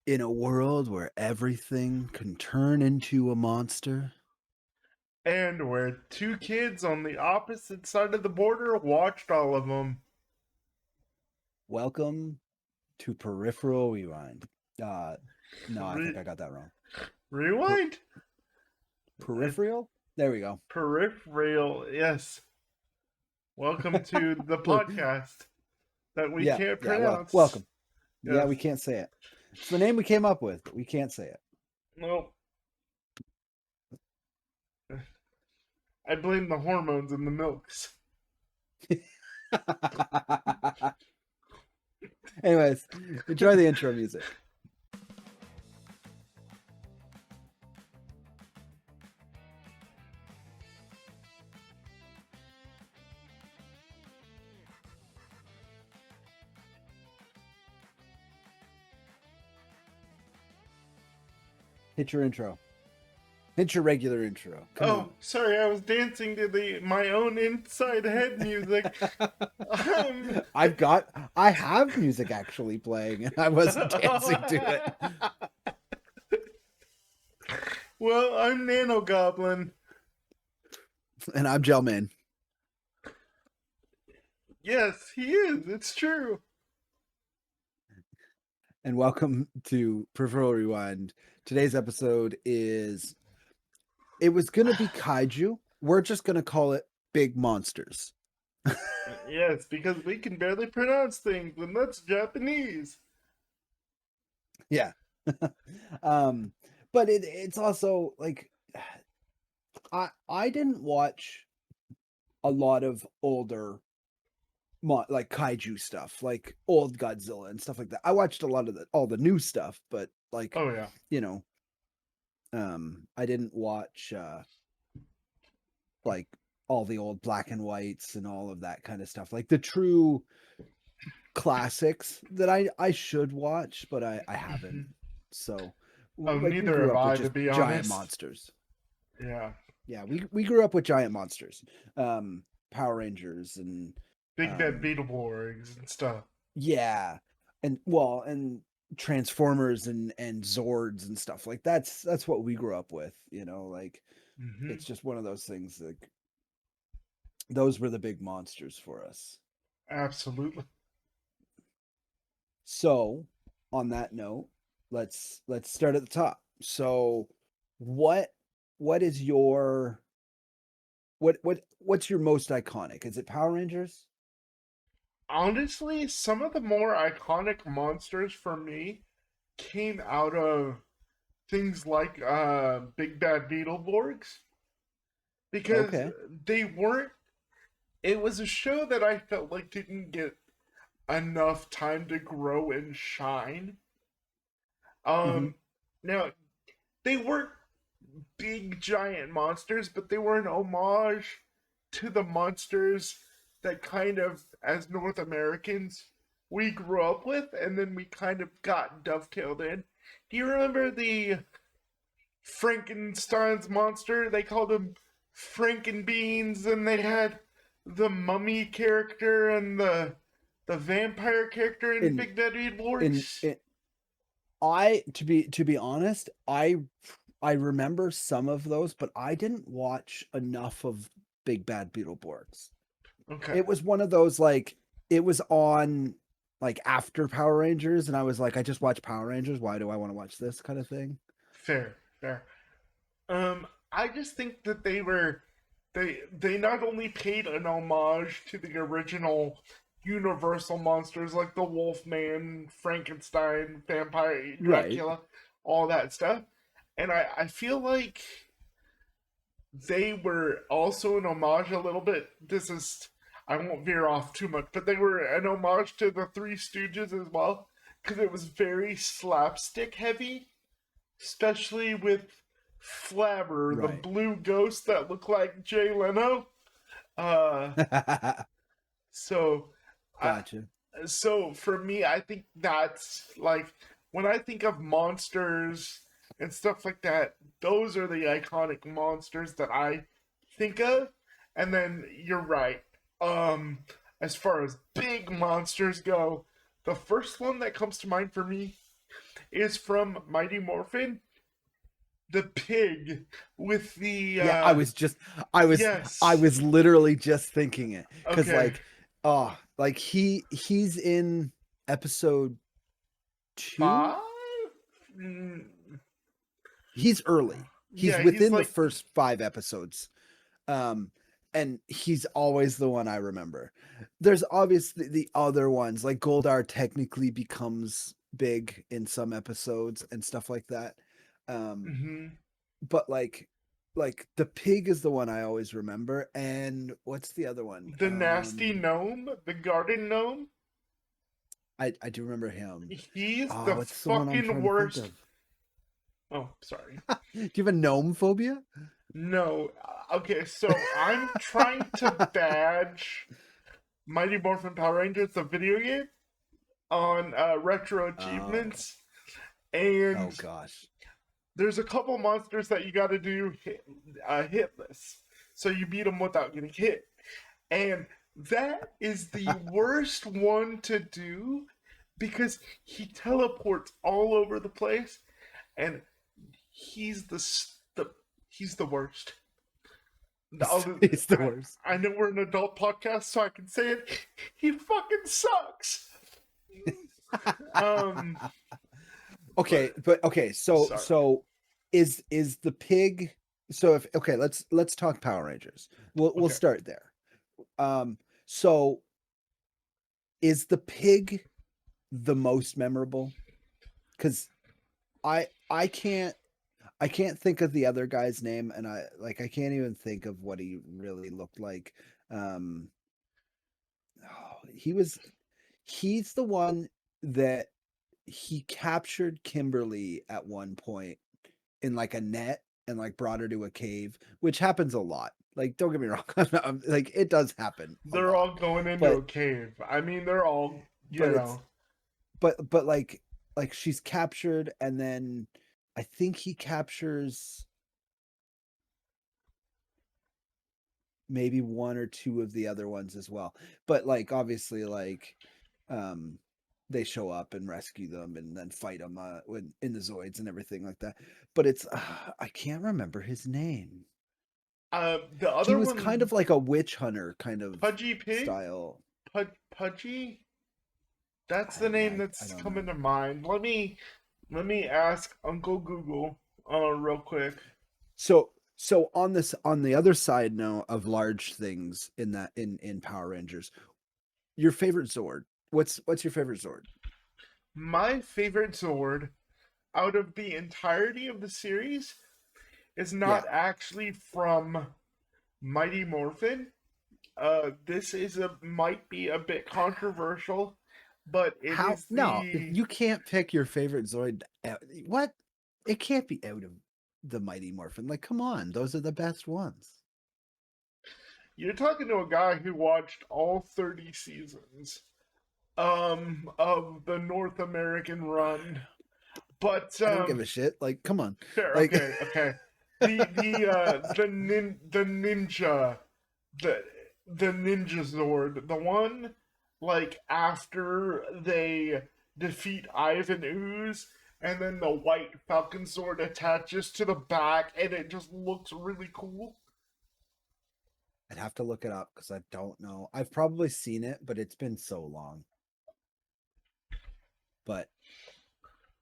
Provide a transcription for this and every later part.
In a world where everything can turn into a monster, And where two kids on the opposite side of the border watched all of them. welcome to Peripheral Rewind. No, I think Re- I got that wrong. Per- Rewind? Peripheral? There we go. Peripheral, yes. Welcome to the podcast that we Yeah, can't yeah, well, pronounce. welcome. Yeah, Yes. we can't say it. It's the name we came up with, but we can't say it. Well, I blame the hormones in the milks. Anyways, enjoy the intro music. Hit your intro. Hit your regular intro. Come Oh, on. sorry, I was dancing to my own inside head music. I have music actually playing and I wasn't dancing to it. Well, I'm Nano Goblin. And I'm Gelman. Yes, he is. It's true. And welcome to Peripheral Rewind. Today's episode it was gonna be Kaiju. We're just gonna call it Big Monsters. Yes, because we can barely pronounce things, and that's Japanese. Yeah. But it's also like I didn't watch a lot of older like kaiju stuff, like old Godzilla and stuff like that. I watched a lot of all the new stuff, but like, Oh yeah. you know, I didn't watch like all the old black and whites and all of that kind of stuff, like the true classics that I should watch, but I haven't. So Oh, like we neither grew have up with I, to just be giant honest. monsters. Yeah. Yeah, we grew up with giant monsters. Power Rangers and Big Bad um Beetleborgs and stuff. yeah, and Transformers and Zords and stuff. Like that's what we grew up with, like Mm-hmm. it's just one of those things, like those were the big monsters for us. Absolutely. So, on that note, let's start at the top. So, what what is your what's your most iconic? Is it Power Rangers? Honestly, some of the more iconic monsters for me came out of things like Big Bad Beetleborgs because Okay. they weren't. It was a show that I felt like didn't get enough time to grow and shine. Hmm. Um, Now they weren't big giant monsters, but they were an homage to the monsters that kind of, as North Americans, we grew up with, and then we kind of got dovetailed in. Do you remember the Frankenstein's monster? They called him Frankenbeans, and they had the mummy character and the vampire character in In Big Bad in, Beetleborgs. in I to be honest, I remember some of those, but I didn't watch enough of Big Bad Beetleborgs. Okay, It was one of those, like, it was on like after Power Rangers, and I was like, I just watch Power Rangers. Why do I want to watch this kind of thing? fair, fair. I just think that they not only paid an homage to the original Universal monsters like the Wolfman, Frankenstein, Vampire, Right. Dracula, all that stuff, and I feel like they were also an homage a little bit. This is I won't veer off too much, but they were an homage to the Three Stooges as well because it was very slapstick heavy, especially with Flabber, the Right. blue ghost that looked like Jay Leno. Uh, so, I, Gotcha. so for me, I think that's like when I think of monsters and stuff like that. Those are the iconic monsters that I think of. And then you're right. Um, as far as big monsters go, the first one that comes to mind for me is from Mighty Morphin. The pig with the Yeah, I yes. was literally just thinking it because Okay. like he's in episode 2. 5? Mm, He's early. He's yeah, he's within the like first 5 episodes. Um, and he's always the one I remember. There's obviously the other ones, like Goldar technically becomes big in some episodes and stuff like that. Um, mhm. but like the pig is the one I always remember. And what's the other one? The nasty gnome, the garden gnome. I do remember him. He's the Oh, it's the one I'm fucking trying to think worst. of. Oh, sorry. Do you have a gnome phobia? No. Okay, so I'm trying to badge Mighty Morphin Power Rangers, the video game, on retro Oh, achievements, and oh gosh. there's a couple monsters that you got to do hitless, so you beat them without getting hit, and that is the worst one to do because he teleports all over the place, and he's the he's the worst. The other, He's the worst. I know we're an adult podcast, so I can say it. He fucking sucks. Um, Okay, but but okay, so sorry. is the pig, so if okay, let's talk Power Rangers. We'll Okay. start there. So is the pig the most memorable? Because I can't think of the other guy's name, and I can't even think of what he really looked like. Um, he was he's the one that he captured Kimberly at one point in like a net and like brought her to a cave, which happens a lot. Like, don't get me wrong, like it does happen a They're lot, all going into but a cave. I mean, they're all, but you it's know. but like she's captured, and then I think he captures maybe one or two of the other ones as well. But like obviously like um they show up and rescue them and then fight them when in the Zoids and everything like that. But it's I can't remember his name. The He other was kind of one, like a witch hunter kind of Pudgy Pig, style. Pudgy. That's the I name I that's don't know. coming to mind. Let me ask Uncle Google, real quick. So on the other side now of large things in that in Power Rangers, your favorite Zord. What's your favorite Zord? My favorite Zord out of the entirety of the series is Yeah. not actually from Mighty Morphin. This is a might be a bit controversial, but it How? is No, the you can't pick your favorite Zord. What? It can't be out of the Mighty Morphin. Like, come on, those are the best ones. you're talking to a guy who watched all 30 seasons of the North American run. But I don't give a shit. Like, come on. fair, Like, okay, okay. The ninja, the the ninja Zord, the one like after they defeat Ivan Ooze, and then the white Falcon Sword attaches to the back, and it just looks really cool. I'd have to look it up because I don't know. I've probably seen it, but it's been so long. But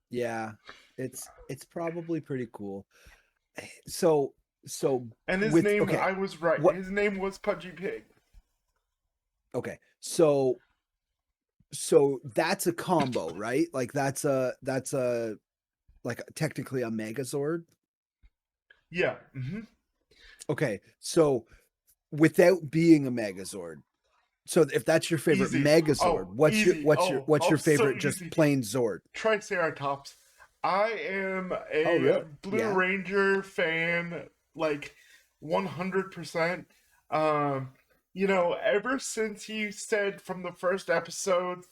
yeah, it's probably pretty cool. So so And his with name, okay, I was right. what? His name was Pudgy Pig. Okay, so that's a combo, right? Like that's a like technically a Megazord. Yeah. Hmm. Okay, so without being a Megazord, so if that's your favorite Easy. Megazord, Oh, easy. what's Oh, your so favorite just easy. plain Zord? Triceratops. I am Oh, a really? Blue Yeah. Ranger fan, like 100%. Um, ever since he said from the first episode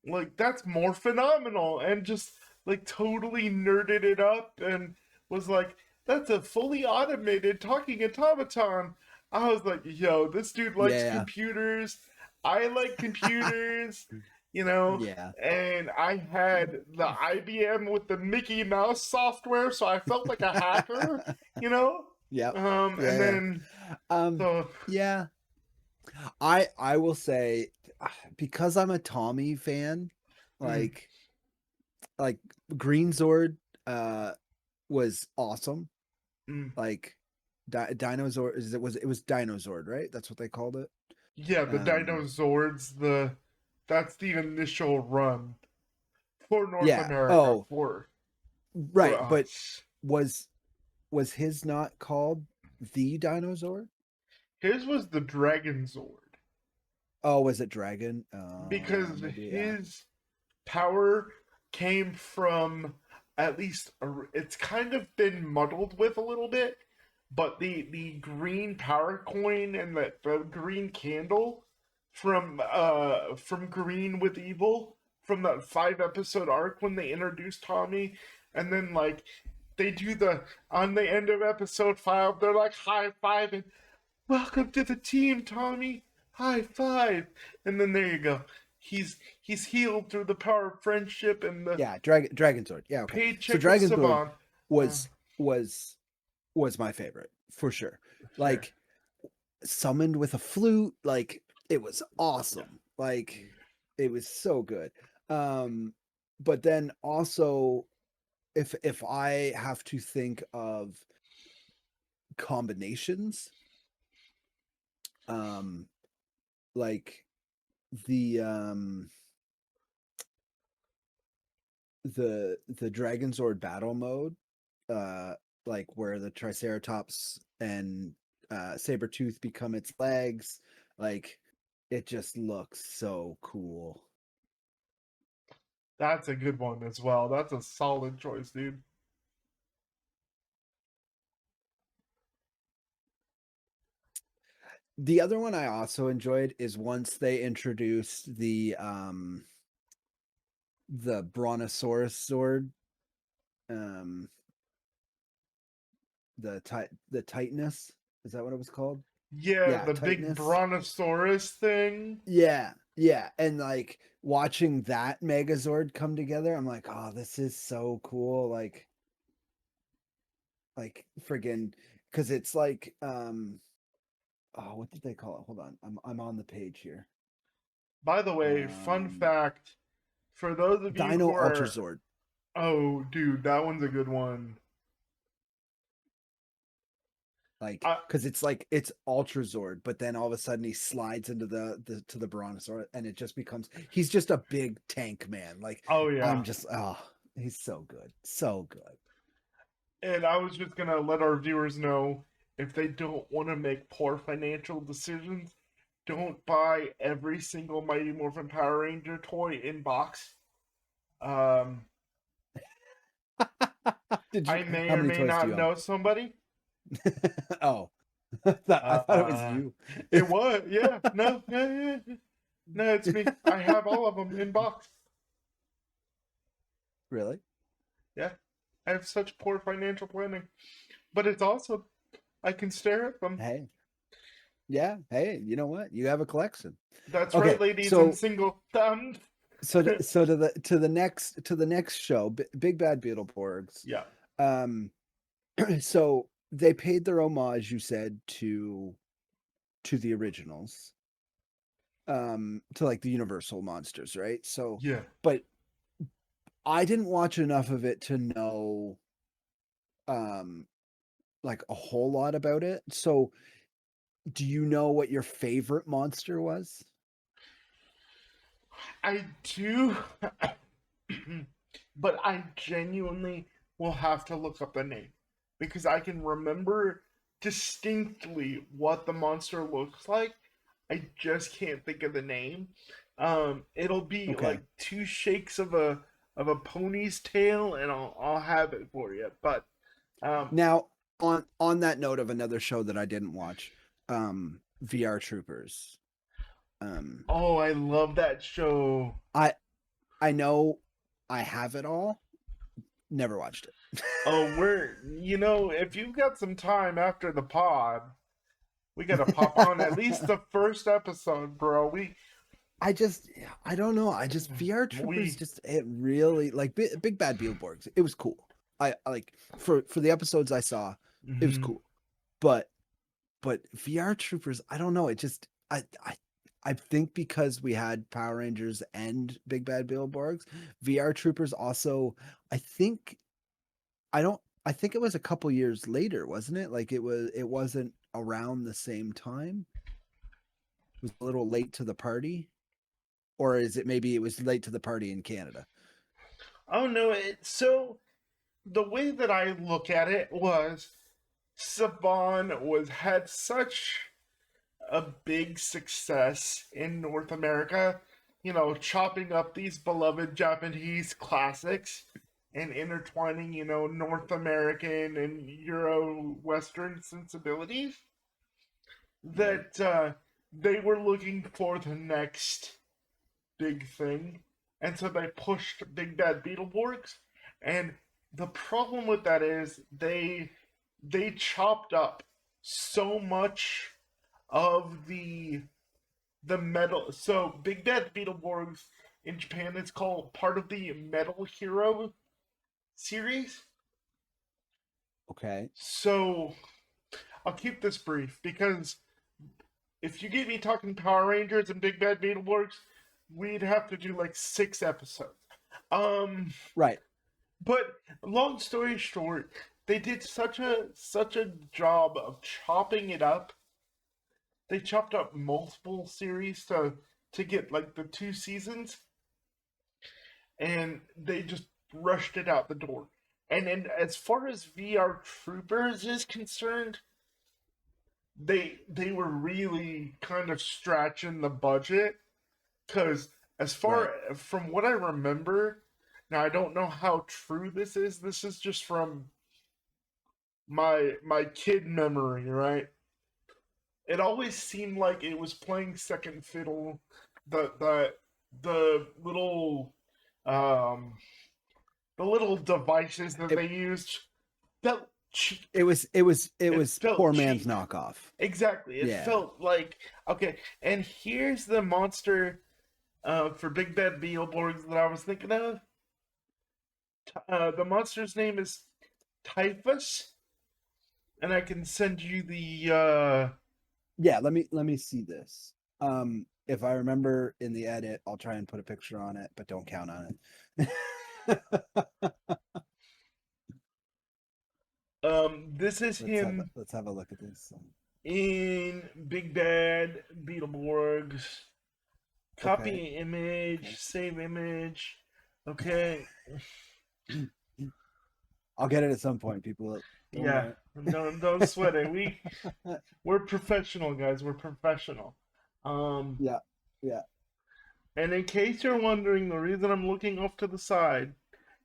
like that's more phenomenal, and just like totally nerded it up and was like, that's a fully automated talking automaton. I was like, yo, this dude likes Yeah. computers. I like computers. you know, Yeah. and I had the IBM with the Mickey Mouse software, so I felt like a hacker, you know. Yep. And Yeah. then Um, so yeah. I will say, because I'm a Tommy fan, mm, like like Green Zord was awesome. mm, Like Dinosaur it was Dinozord, right? That's what they called it. yeah, the Um Dinosaurs, that's the initial run for North yeah. America Oh, for right, but us. was his not called the Dinosaur? His was the Dragon Zord Oh, was it Dragon? because Maybe yeah. his power came from at least it's kind of been muddled with a little bit, but the green power coin and the green candle from Green with Evil from that 5 episode arc when they introduced Tommy, and then like they do the on the end of episode 5 they're like high five and welcome to the team, Tommy. High five. And then there you go. He's healed through the power of friendship and the Yeah, Dragon Sword. Yeah, okay. So paycheck of Dragon Sword Saban. Uh, was was was my favorite for sure. sure. Like summoned with a flute, like it was awesome. Like it was so good. But then also if I have to think of combinations, um like the um the Dragon Zord battle mode, uh like where the Triceratops and Sabretooth become its legs, like it just looks so cool. That's a good one as well. That's a solid choice, dude. The other one I also enjoyed is once they introduced the Brontosaurus sword, um the Titanus, is that what it was called? Yeah, Yeah, the big Titanus. brontosaurus thing. Yeah, yeah, and like watching that Megazord come together, I'm like, oh, this is so cool. Like friggin' because it's like oh, what did they call it? Hold on, I'm on the page here. By the way, fun Um, fact for those of you Dino who Ultra are Zord. oh dude, that one's a good one. Like, I, because it's Ultra Zord, but then all of a sudden he slides into the to the Brontosaurus, and it just becomes he's just a big tank man. Like, oh yeah. I'm just he's so good, so good. And I was just gonna let our viewers know if they don't want to make poor financial decisions, don't buy every single Mighty Morphin Power Ranger toy in box. Um, Did you? I may How or many may toys do not you own? know somebody. Oh, I thought it was Uh, you. it was yeah no yeah, yeah. No, it's me. I have all of them in box. Really? Yeah, I have such poor financial planning, but it's awesome. I can stare at them. Hey, yeah. Hey, you know what? You have a collection. That's right, Okay, ladies and so single thumbed. to the next show, Big Bad Beetleborgs. Yeah, Um, so they paid their homage, you said, to the originals, to like the Universal monsters, right? So, yeah. but I didn't watch enough of it to know, um, like a whole lot about it. So, do you know what your favorite monster was? I do, but I genuinely will have to look up the name because I can remember distinctly what the monster looks like. I just can't think of the name. It'll be Okay. like two shakes of a pony's tail, and I'll have it for you. But um, Now, on that note of another show that I didn't watch, VR Troopers. Um, oh, I love that show. I I know I have it all. Never watched it. Oh, if you've got some time after the pod, we gotta pop on at least the first episode, bro. I don't know. I just VR Troopers We just it really like Big Bad Beetleborgs. It was cool. I like for the episodes I saw, it was mhm. cool. But VR Troopers, I don't know. It just I think because we had Power Rangers and Big Bad Beetleborgs, VR Troopers also I think I don't I think it was a couple years later, wasn't it? Like it wasn't around the same time. It was a little late to the party. Or is it maybe it was late to the party in Canada? Oh no, so the way that I look at it was Saban was had such a big success in North America, chopping up these beloved Japanese classics and intertwining, North American and Euro Western sensibilities Right. that they were looking for the next big thing. And so they pushed Big Bad Beetleborgs. And the problem with that is they chopped up so much of the metal. So Big Bad Beetleborgs in Japan is called part of the Metal Hero series. Okay. So I'll keep this brief because if you get me talking Power Rangers and Big Bad Beetleborgs, we'd have to do like 6 episodes. Um, Right. but long story short, they did such a job of chopping it up. They chopped up multiple series to get like the 2 seasons, and they just rushed it out the door. And then as far as VR Troopers is concerned, they were really kind of stretching the budget because as Right. far from what I remember, now I don't know how true this is. This is just from my kid memory, right? It always seemed like it was playing second fiddle. The little um the little devices that It they used felt cheap. it It was felt poor man's cheap. knockoff. Exactly. It Yeah. felt like okay. And here's the monster for Big Bad Beetleborgs that I was thinking of. The monster's name is Typhus, and I can send you the. Yeah, let me see this. If I remember in the edit, I'll try and put a picture on it, but don't count on it. This is him Let's have a look at this. in Big Bad Beetleborgs. Okay. Copy image, Okay. save image. Okay. I'll get it at some point, people. Don't Yeah. worry. Don't sweat it. We're professional, guys. We're professional. Um, Yeah. Yeah. and in case you're wondering, the reason I'm looking off to the side,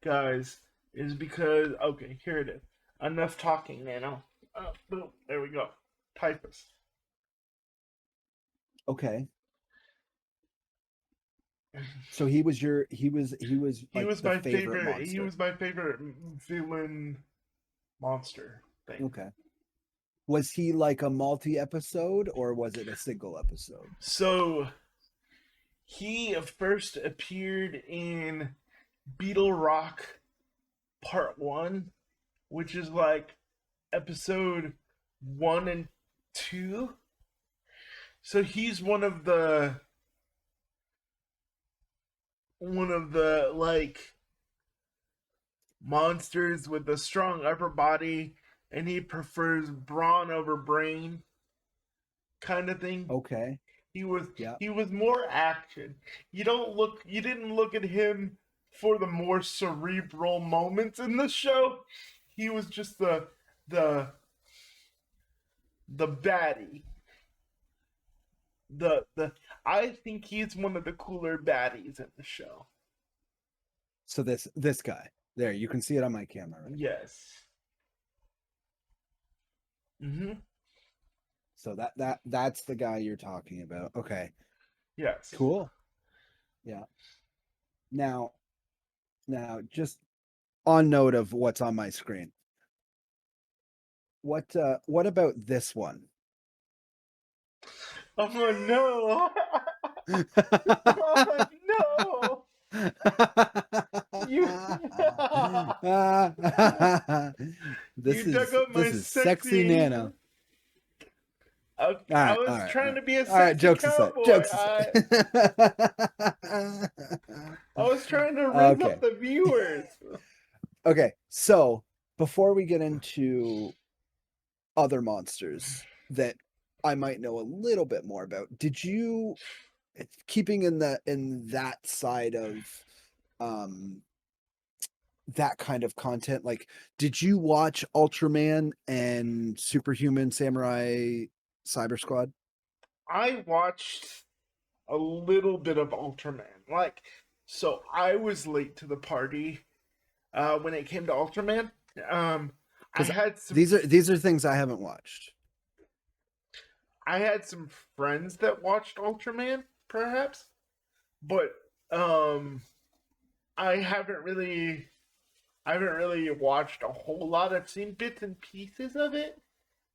guys, is because okay, here it is. Enough talking, Nano. Boom. There we go. Typist. Okay. So he was He like was the my favorite favorite. He monster. was my favorite villain monster thing. Okay. Was he like a multi-episode or was it a single episode? So he first appeared in Beetle Rock Part 1, which is like episode 1 and 2. So he's one of the like monsters with a strong upper body, and he prefers brawn over brain kind of thing. Okay. He was Yeah. he was more action. You didn't look at him for the more cerebral moments in the show. He was just the the baddie. The I think he's one of the cooler baddies in the show. So this guy. There, you can see it on my camera, right? Yes. Mhm. So that's the guy you're talking about. Okay. Yes. Cool. Yeah. Now just on note of what's on my screen. What about this one? Oh no. Oh no! You This you dug is up my this is sexy sexy. Nano. All I right, all was right, all trying right. to be a All right, sexy jokes aside. cowboy. Jokes aside. I was trying to ring up Okay. the viewers. Okay. So before we get into other monsters that I might know a little bit more about, did you, keeping in that side of um that kind of content, like, did you watch Ultraman and Superhuman Samurai Cyber Squad? I watched a little bit of Ultraman. So I was late to the party when it came to Ultraman. Um, I Because had some these are things I haven't watched. I had some friends that watched Ultraman, perhaps, but um, I haven't really watched a whole lot. I've seen bits and pieces of it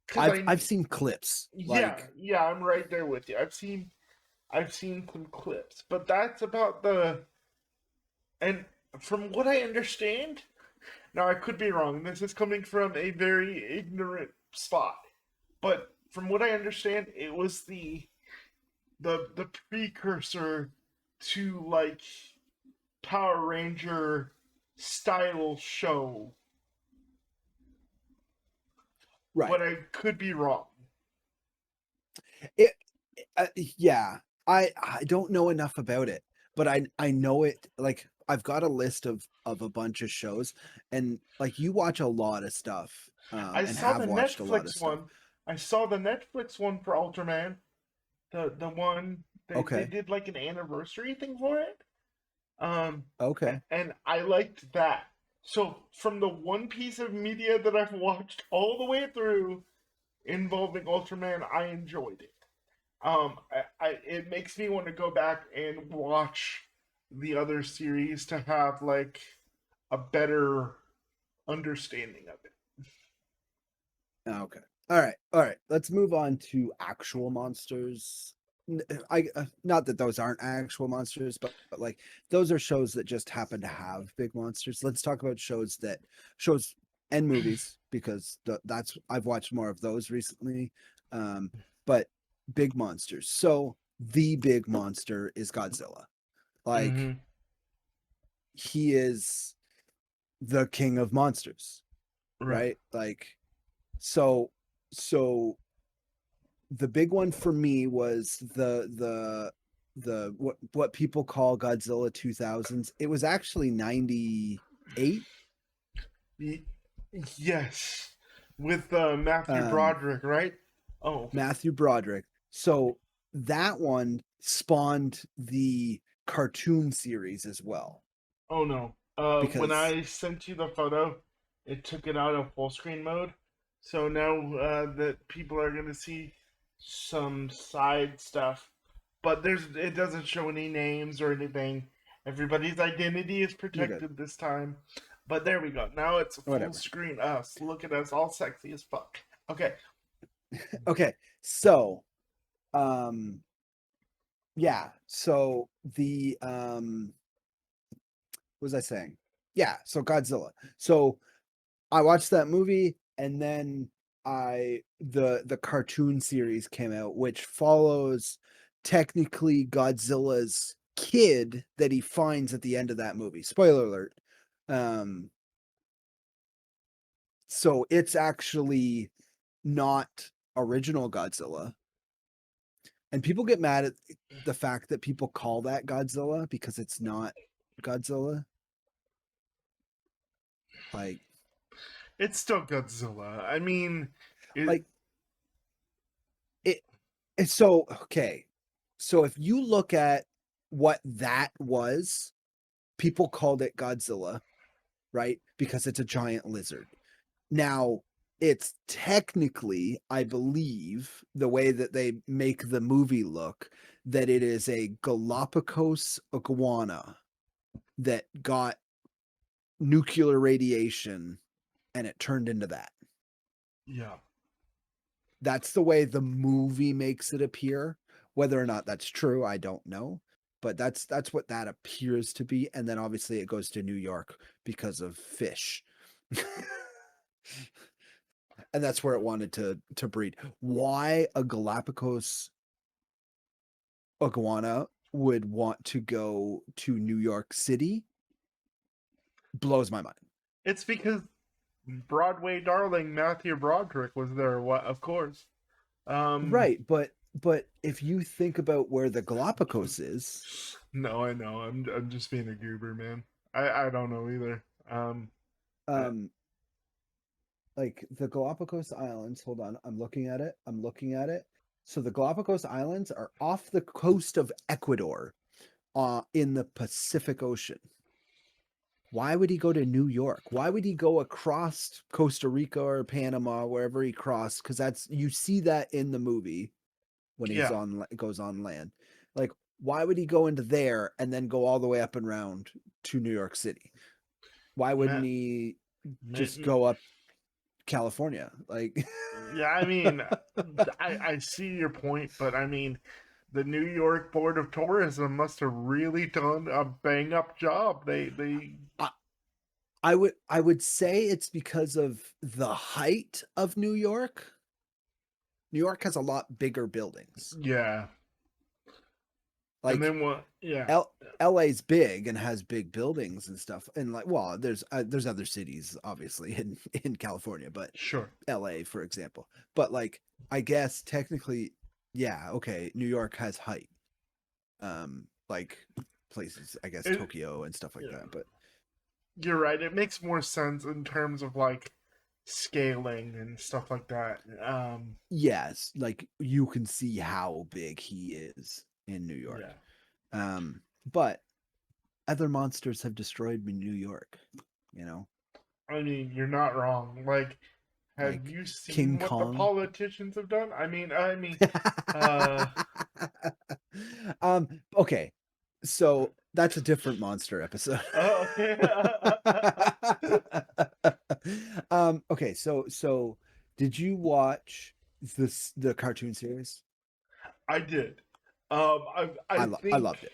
because I've seen clips. Like, yeah, I'm right there with you. I've seen some clips, but that's about the and from what I understand, now I could be wrong. This is coming from a very ignorant spot, but from what I understand, it was the precursor to like Power Ranger style show, right. but I could be wrong. It yeah. I don't know enough about it, but I know it. Like, I've got a list of a bunch of shows, and like, you watch a lot of stuff, I and saw the have watched a lot of Netflix stuff. one. I saw the Netflix one for Ultraman. The one they Okay. did like an anniversary thing for it. Um, Okay. and I liked that. So from the one piece of media that I've watched all the way through involving Ultraman, I enjoyed it. It makes me want to go back and watch the other series to have like a better understanding of it. Okay. All right. All right. Let's move on to actual monsters. I not that those aren't actual monsters, but like, those are shows that just happen to have big monsters. Let's talk about shows and movies, because that's I've watched more of those recently. Um, but big monsters. So the big monster is Godzilla. Like, Mm-hmm. he is the king of monsters, Right. right? Like, so so the big one for me was the what people call Godzilla 2000s. It was actually 98. Y- yes. With Matthew um Broderick, right? Oh, Matthew Broderick. So that one spawned the cartoon series as well, oh no. When because I sent you the photo, it took it out of full screen mode. So now that people are gonna see some side stuff, but it doesn't show any names or anything. Everybody's identity is you're good. protected this time. But there we go. Now it's full Whatever. screen us. Look at us, all sexy as fuck. Okay. Okay, so um yeah, so the what was I saying? Yeah, so Godzilla. So I watched that movie, and then the cartoon series came out, which follows technically Godzilla's kid that he finds at the end of that movie. Spoiler alert. Um, so it's actually not original Godzilla. And people get mad at the fact that people call that Godzilla, because it's not Godzilla. Like, It's still Godzilla. I mean, it like it it's so okay. So if you look at what that was, people called it Godzilla, right? Because it's a giant lizard. Now, it's technically, I believe, the way that they make the movie look, that it is a Galapagos iguana that got nuclear radiation and it turned into that. yeah. That's the way the movie makes it appear. Whether or not that's true, I don't know. But that's what that appears to be. And then obviously it goes to New York because of fish. And that's where it wanted to breed. Why a Galapagos iguana would want to go to New York City blows my mind. It's because Broadway darling Matthew Broderick was there. What? Of course. Right, but if you think about where the Galapagos is, No, I know. I'm just being a goober, man. I don't know either. I, um like the Galapagos Islands, hold on, I'm looking at it. So the Galapagos Islands are off the coast of Ecuador, in the Pacific Ocean. Why would he go to New York? Why would he go across Costa Rica or Panama, wherever he crossed? Because that's, you see that in the movie when he's yeah, on, goes on land. Like, why would he go into there and then go all the way up and round to New York City? Why wouldn't Matt. he just Ma- go up California? Like, Yeah, I mean, I see your point, but I mean, the New York Board of Tourism must have really done a bang up job. They I, I would say it's because of the height of New York. New York has a lot bigger buildings. yeah. And Like then what? Yeah, LA's big and has big buildings and stuff. And like, well, there's other cities obviously in California, but sure. LA, for example. But like, I guess technically, yeah, okay, New York has height. Like places, I guess It, Tokyo and stuff like yeah, that. But you're right. It makes more sense in terms of like scaling and stuff like that. yes, like you can see how big he is in New York. Yeah. But other monsters have destroyed New York, you know, I mean, you're not wrong. Like, have like you King seen what the Kong. politicians have done? Uh, Okay, so that's a different monster episode. okay. Okay, so did you watch the cartoon series? I did. I I think loved it.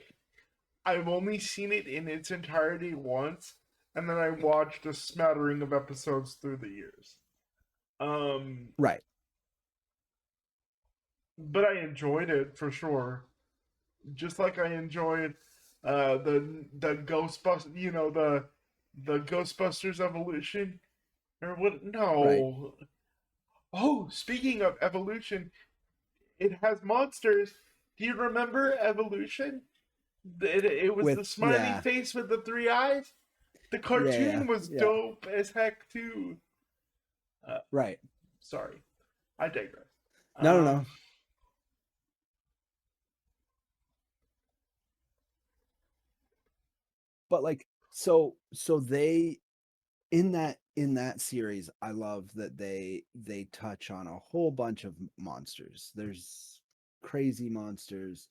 I've only seen it in its entirety once, and then I watched a smattering of episodes through the years. Um, Right. but I enjoyed it for sure. Just like I enjoyed the Ghostbusters, the Ghostbusters evolution or what? Right. No. Oh, speaking of evolution, it has monsters. Do you remember evolution? It was With, the smiley yeah. face with the three eyes. The Yeah, cartoon was yeah. dope as heck too. Uh, Right. sorry, I digress. No, no, Um, no. But like, so they, in that series, I love that they touch on a whole bunch of monsters. There's crazy monsters.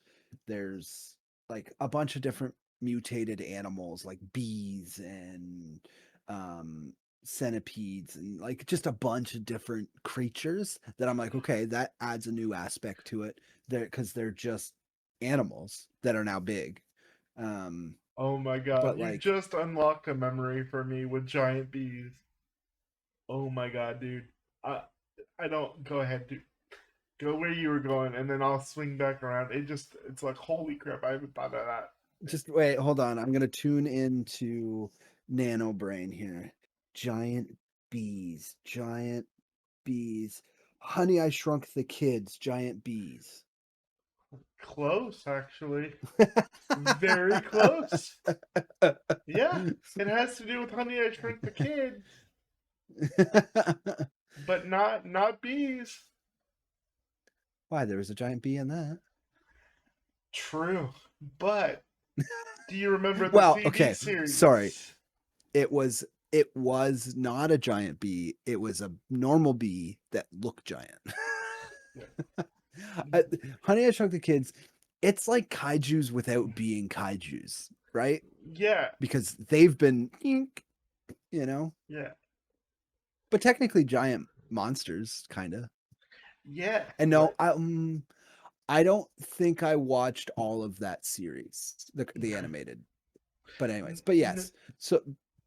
There's like a bunch of different mutated animals like bees and um centipedes and like just a bunch of different creatures that I'm like, okay, that adds a new aspect to it. There, because they're just animals that are now big. Um, oh my god, but you like, just unlocked a memory for me with giant bees. Oh my god, dude. I I don't go ahead, dude. Go where you were going, and then I'll swing back around. It's like holy crap, I haven't thought of that. just wait, hold on. I'm gonna tune into Nano Brain here. Giant giant bees. Honey, I Shrunk the Kids, giant bees. Close, actually. Very close. Yeah, it has to do with Honey I Shrunk the Kids, but not bees. Why, there was a giant bee in that? True, but do you remember the Well, TV okay, sorry. series? It was not a giant bee. It was a normal bee that looked giant. Yeah. Uh, Honey, I Shrunk the Kids. It's like kaijus without being kaijus, right? Yeah, Because they've been, you know, yeah, but technically giant monsters, kind of. yeah. And no, Like, I don't think I watched all of that series, the Okay. animated. But anyways, but yes. So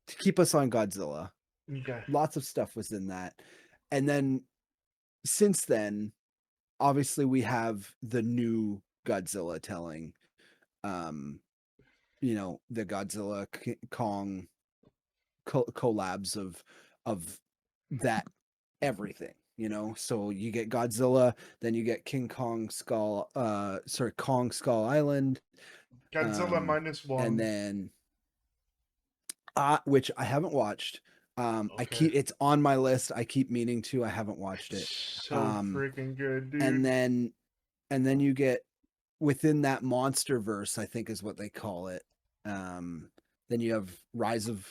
to keep us on Godzilla, Okay. lots of stuff was in that. And then since then, obviously we have the new Godzilla telling the Godzilla Kong collabs of that everything, so you get Godzilla, then you get Kong Skull Island, Godzilla minus and one. then which I haven't watched. Okay. It's on my list. I keep meaning to. I haven't watched it. So freaking good, And dude. then you get within that monster verse, I think is what they call it. Then you have Rise of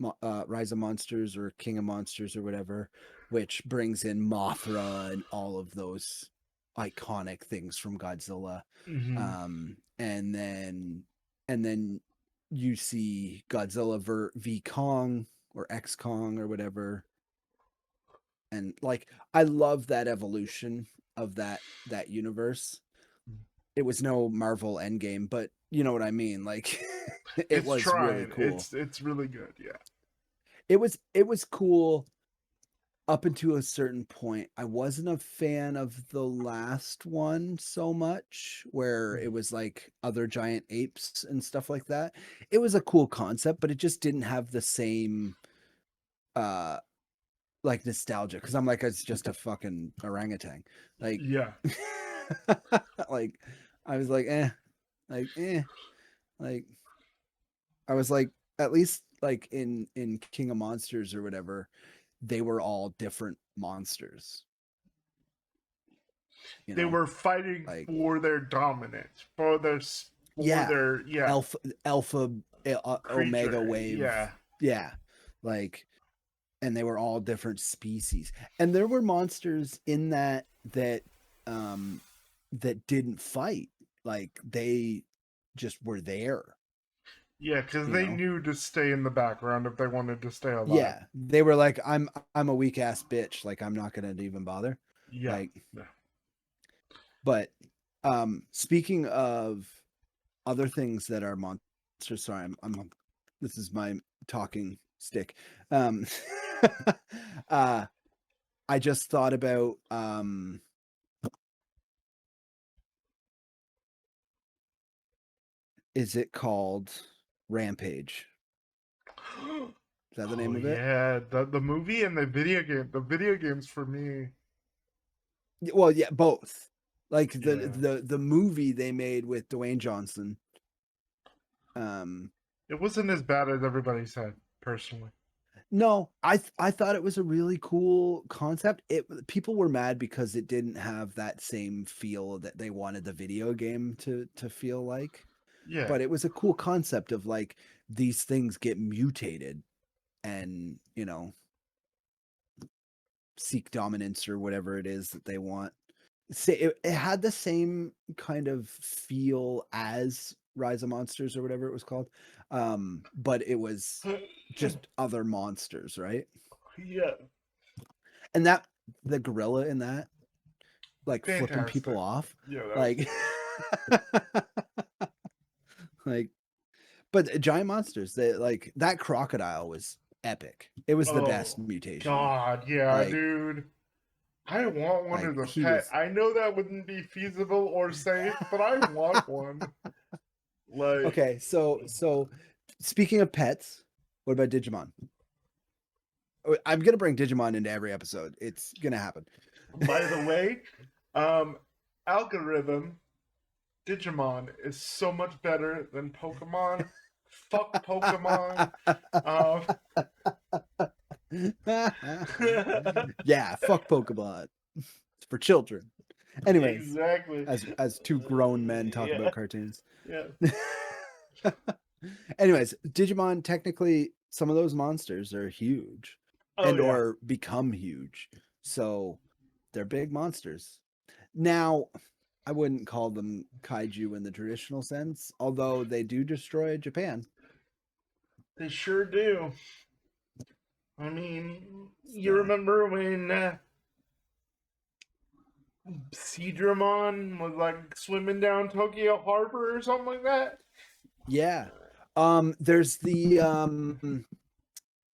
Monsters or King of Monsters or whatever, which brings in Mothra and all of those iconic things from Godzilla. Mm-hmm. And then you see Godzilla v Kong or X Kong or whatever, and like I love that evolution of that universe. It was no Marvel Endgame, but you know what I mean. Like it It's was really trying. cool. It's really good. Yeah. It was cool up until a certain point. I wasn't a fan of the last one so much, where it was like other giant apes and stuff like that. It was a cool concept, but it just didn't have the same uh like nostalgia, because I'm like, it's just a fucking orangutan. Like Yeah. like I was like, like like I was like, at least like in King of Monsters or whatever, they were all different monsters, They were fighting like for their dominance, for yeah, their alpha omega creature. wave, Yeah. yeah, like, and they were all different species, and there were monsters in um that didn't fight, like they just were there, Yeah, because you they know knew to stay in the background if they wanted to stay alive. yeah, they were like, I'm a weak ass bitch, like I'm not gonna even bother, Yeah. like. Yeah. But speaking of other things that are monsters, sorry, I'm this is my talking stick. Um, uh, I just thought about is it called Rampage? Is that the Oh name of it? yeah, the movie and the video game. The video games for me. Well, yeah, both. Like Yeah. the movie they made with Dwayne Johnson. Um, It wasn't as bad as everybody said, personally. No, I thought it was a really cool concept. People were mad because it didn't have that same feel that they wanted the video game to feel like. Yeah. But it was a cool concept of like these things get mutated and, seek dominance or whatever it is that they want. It had the same kind of feel as Rise of Monsters or whatever it was called. But it was just other monsters, right? Yeah. And the gorilla in that, like flipping people Fantastic. off, Yeah, that was like like, but giant monsters, they like that crocodile was epic. It was the best oh mutation. god, yeah, Like dude. I want one as a he pet. was I know that wouldn't be feasible or safe, but I want one. Like, okay. So speaking of pets, what about Digimon? I'm gonna bring Digimon into every episode. It's gonna happen. by the way, um, algorithm Digimon is so much better than Pokemon. Fuck Pokemon. Um, Yeah, fuck Pokemon. It's for children. Anyways, exactly. as two grown men talk Yeah, about cartoons. yeah. Anyways, Digimon, technically some of those monsters are huge Oh and yeah. or become huge. So they're big monsters. Now, I wouldn't call them kaiju in the traditional sense, although they do destroy Japan. They sure do. I mean, you So, remember when Seadramon was like swimming down Tokyo Harbor or something like that. Yeah. There's the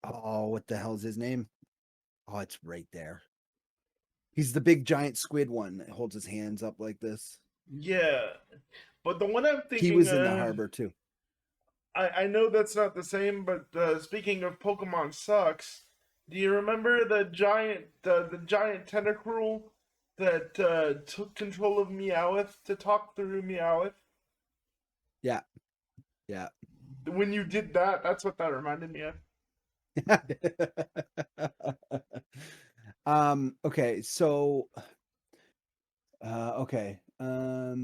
oh, what the hell's his name? Oh, it's right there. He's the big giant squid one that holds his hands up like this. Yeah, but the one I'm He thinking was in the of, harbor too. I know that's not the same, but speaking of Pokemon sucks, do you remember the giant tentacruel that took control of Meowth to talk through Meowth? Yeah. Yeah. When you did that, that's what that reminded me of. Okay, so okay. Are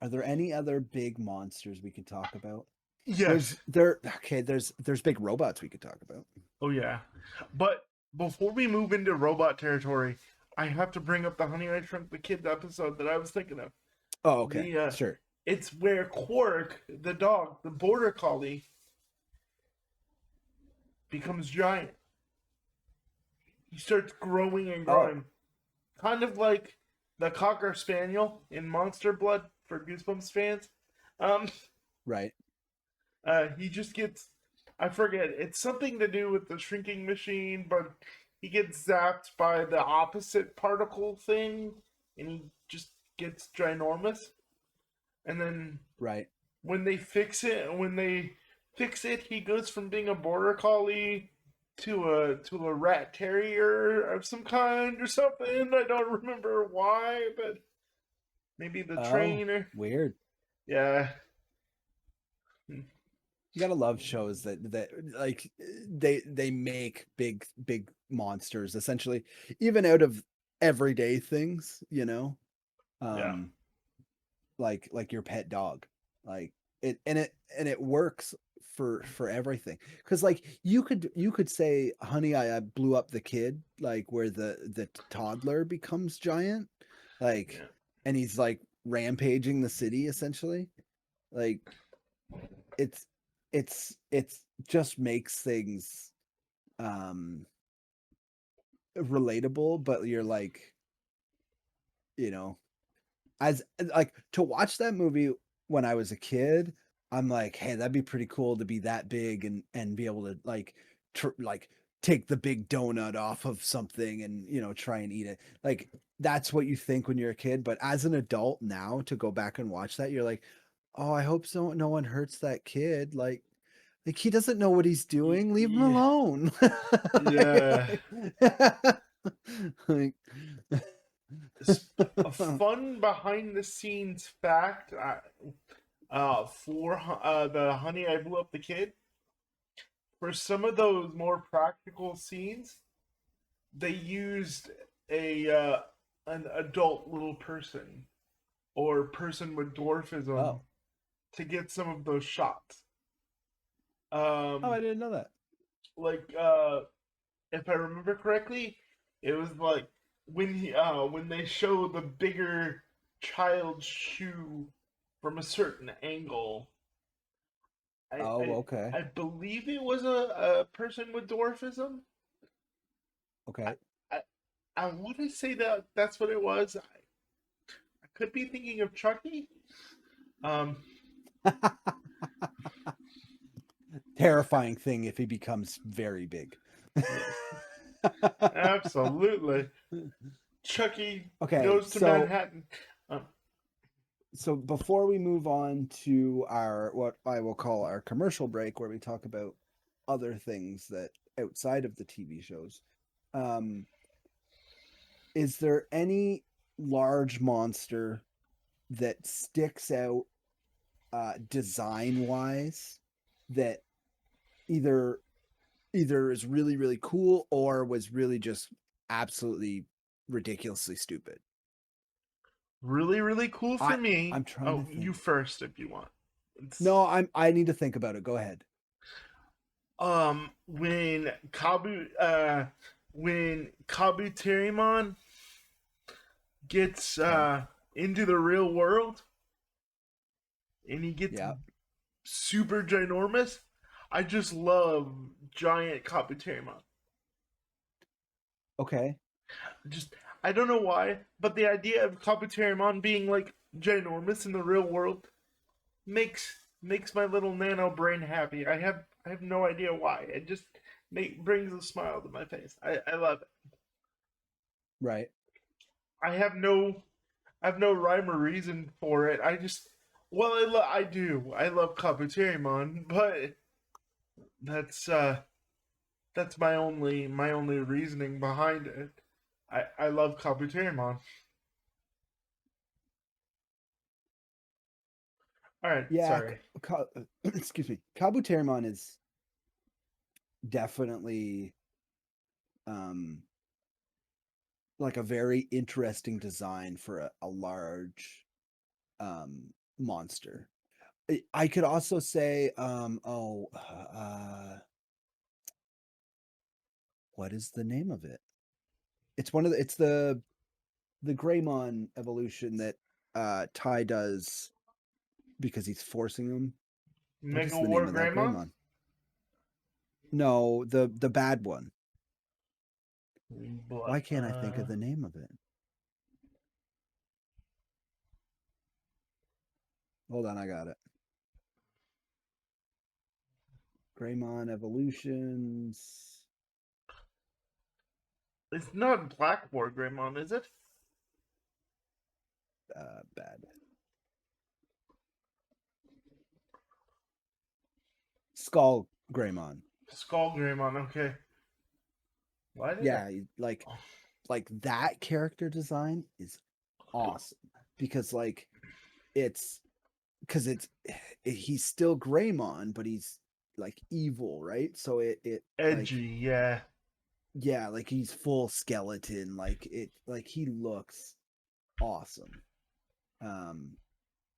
there any other big monsters we could talk about? Yes. There's big robots we could talk about. Oh yeah. But before we move into robot territory, I have to bring up the Honey I Shrunk the Kids episode that I was thinking of. Oh, okay. The Sure. it's where Quark, the dog, the border collie, becomes giant. He starts growing and Oh, growing. Kind of like the Cocker Spaniel in Monster Blood for Goosebumps fans. Um right. he just gets, I forget, it's something to do with the shrinking machine, but he gets zapped by the opposite particle thing and he just gets ginormous. And then Right. when they fix it, he goes from being a border collie to a rat terrier of some kind or something. I don't remember why, but maybe the Oh, trainer. weird. Yeah. You gotta love shows that like they make big monsters essentially, even out of everyday things, you know. Yeah. Um, like your pet dog, like it works for everything. Because like you could say, "Honey, I blew up the kid," like where the toddler becomes giant, like, Yeah. and he's like rampaging the city essentially, like it's it's just makes things um relatable, but you're like, you know, as like to watch that movie when I was a kid, I'm like, hey, that'd be pretty cool to be that big and be able to like take the big donut off of something and try and eat it. Like that's what you think when you're a kid, but as an adult now to go back and watch that, you're like, oh, I hope no one hurts that kid. Like he doesn't know what he's doing. Leave him Yeah. alone. Yeah. like, A fun behind the scenes fact for the Honey I Blew Up the Kid. For some of those more practical scenes, they used a an adult little person or person with dwarfism oh, to get some of those shots. oh, I Um, didn't know that. like if I remember correctly, it was like when they show the bigger child's shoe from a certain angle. I Oh, I, okay. I believe it was a person with dwarfism. I Okay. I, I want to say that that's what it was. I could be thinking of Chucky. Um, Terrifying thing if he becomes very big. yes, absolutely. Chucky Okay, goes to so Manhattan. Um, before we move on to our what I will call our commercial break where we talk about other things that outside of the TV shows, um, is there any large monster that sticks out design wise that either is really really cool or was really just absolutely ridiculously stupid? really, really cool for I me. I'm trying to Oh, you think. first if you want. It's No, I need to think about it. Go ahead. when Kabuterimon gets Okay. into the real world and he gets Yeah. super ginormous. I just love giant Kabuterimon. Okay. Just I don't know why, but the idea of Kabuterimon being like ginormous in the real world makes my little nano brain happy. I have no idea why. It just brings a smile to my face. I love it. Right. I have no I have no rhyme or reason for it. I just well I do. I love Kabuterimon, but that's uh that's my only reasoning behind it. I love Kabuterimon. All right, Yeah. sorry. Excuse me. Kabuterimon is definitely um like a very interesting design for a large monster. I could also say what is the name of it? It's the Greymon evolution that Ty does because he's forcing him. What is Mega the name War of that Grandma? Greymon? No, the bad one. But Why can't I think of the name of it? Hold on, I got it. Greymon evolutions. it's not Black War Greymon, is it? Bad. Skull Greymon. Skull Greymon, okay. Why did I? Yeah, like that character design is awesome because like it's because he's still Greymon, but he's like evil, right? So it like Edgy, yeah. yeah, like he's full skeleton, like he looks awesome. Um,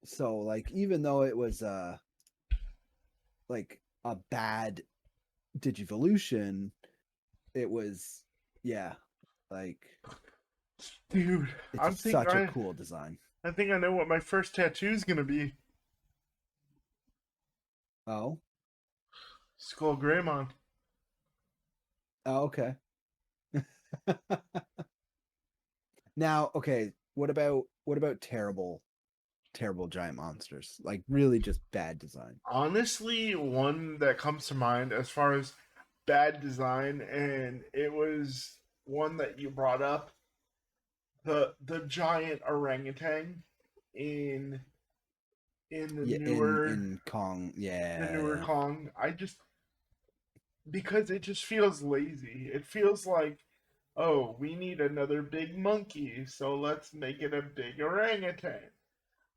so like even though it was like a bad Digivolution, it was yeah, like Dude, it's I'm just think such a I cool design. I think I know what my first tattoo is gonna be. Oh, Skull Greymon. oh okay. Now, okay, what about terrible giant monsters? Like really just bad design. Honestly, one that comes to mind as far as bad design, and it was one that you brought up, the giant orangutan in in the Yeah, newer in Kong. the newer Yeah. Kong. I just because it just feels lazy. It feels like, oh, we need another big monkey, so let's make it a big orangutan.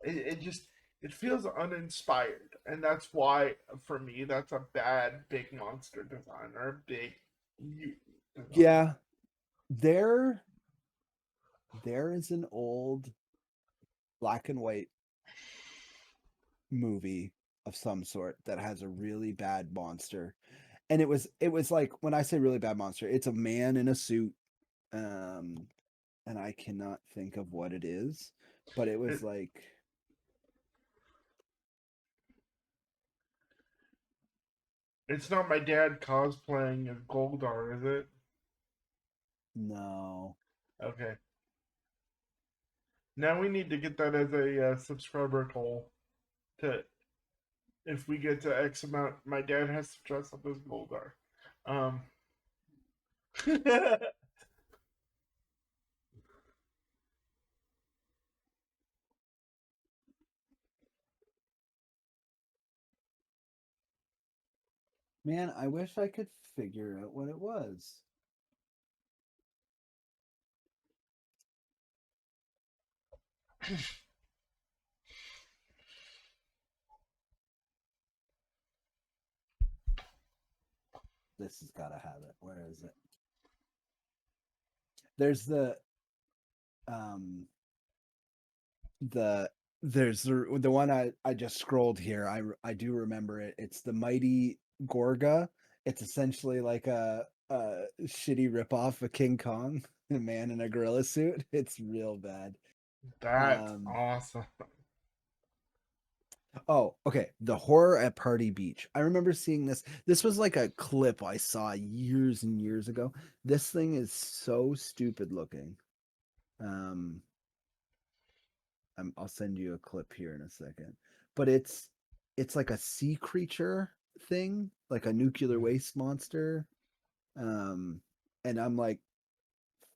It just it feels uninspired, and that's why for me that's a bad big monster design or a big design. Yeah. There there is an old black and white movie of some sort that has a really bad monster. And it was like when I say really bad monster, it's a man in a suit. Um and I cannot think of what it is, but it was It, like it's not my dad cosplaying as Goldar, is it? no. Okay. Now we need to get that as a subscriber goal. To if we get to X amount, my dad has to dress up as Goldar. Um, Man, I wish I could figure out what it was. This has got to have it. Where is it? There's um the there's the one I just scrolled here. I do remember it. It's the Mighty Gorga. It's essentially like a shitty ripoff of King Kong, a man in a gorilla suit. It's real bad. that's Um awesome. oh, okay. The Horror at Party Beach. I remember seeing this. This was like a clip I saw years and years ago. This thing is so stupid looking. Um, I'll send you a clip here in a second. But it's like a sea creature thing, like a nuclear waste monster. Um, and I'm like,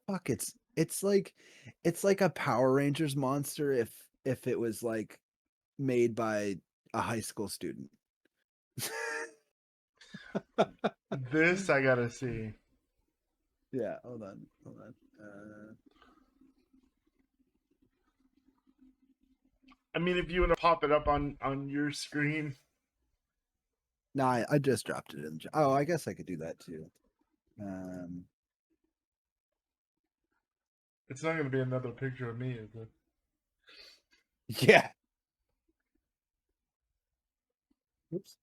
fuck, it's like a Power Rangers monster if it was like made by a high school student. This I gotta see. Yeah, hold on. I mean, if you want to pop it up on your screen, No, I just dropped it in. Oh, I guess I could do that too. Um, it's not gonna be another picture of me, is it? yeah. Oops.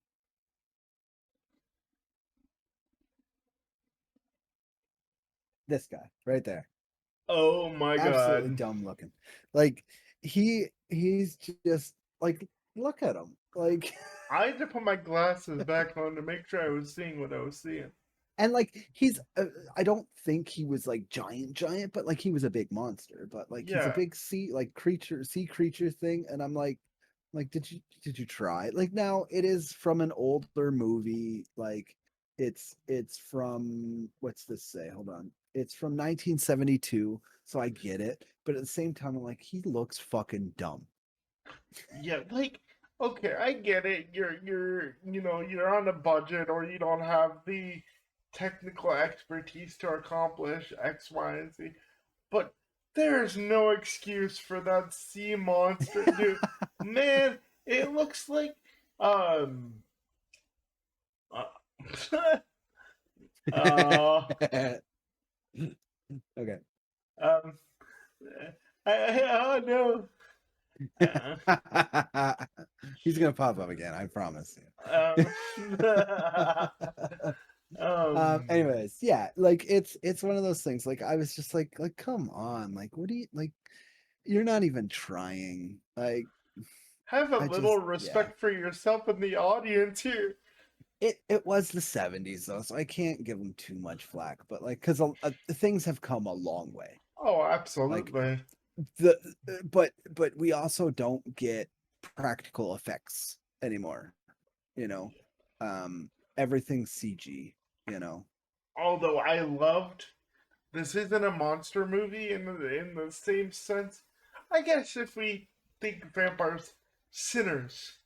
This guy right there. Oh my Absolutely god! dumb looking. Like he's just like look at him. Like I had to put my glasses back on to make sure I was seeing what I was seeing. and like he's I don't think he was like giant, but like he was a big monster, but like he's a Yeah, big sea creature thing and I'm like did you try? Like now it is from an older movie, like it's from what's this say? Hold on. It's from 1972, so I get it, but at the same time I'm like he looks fucking dumb. yeah. Like, okay, I get it. You're on a budget, or you don't have the technical expertise to accomplish X, Y, and Z. But there's no excuse for that sea monster, dude. Man, it looks like um uh, uh Okay. um oh no. Uh, He's gonna pop up again, I promise um, you. um Anyways, yeah, like it's one of those things. Like I was just like come on, like what do you like? You're not even trying. Like have a I little just yeah. respect for yourself and the audience here. It was the 70s though, so I can't give them too much flack. But like, because things have come a long way. Oh, Like absolutely. the but we also don't get practical effects anymore. You know, everything's CG. You know, Although I loved this isn't a monster movie in the same sense. I guess if we think vampires, sinners.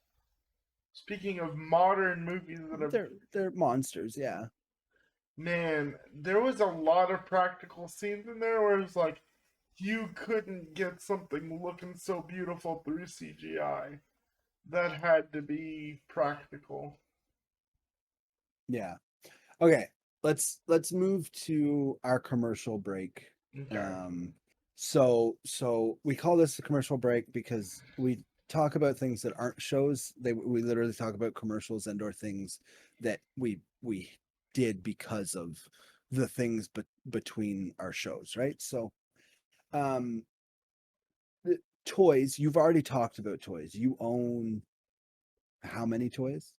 Speaking of modern movies that have, they're monsters. Yeah, man, there was a lot of practical scenes in there where it's like you couldn't get something looking so beautiful through CGI. That had to be practical. yeah. Okay, let's move to our commercial break. Okay. Um, so we call this a commercial break because we talk about things that aren't shows. We literally talk about commercials and or things that we did because of the things between our shows, right? So, um, toys. You've already talked about toys. You own how many toys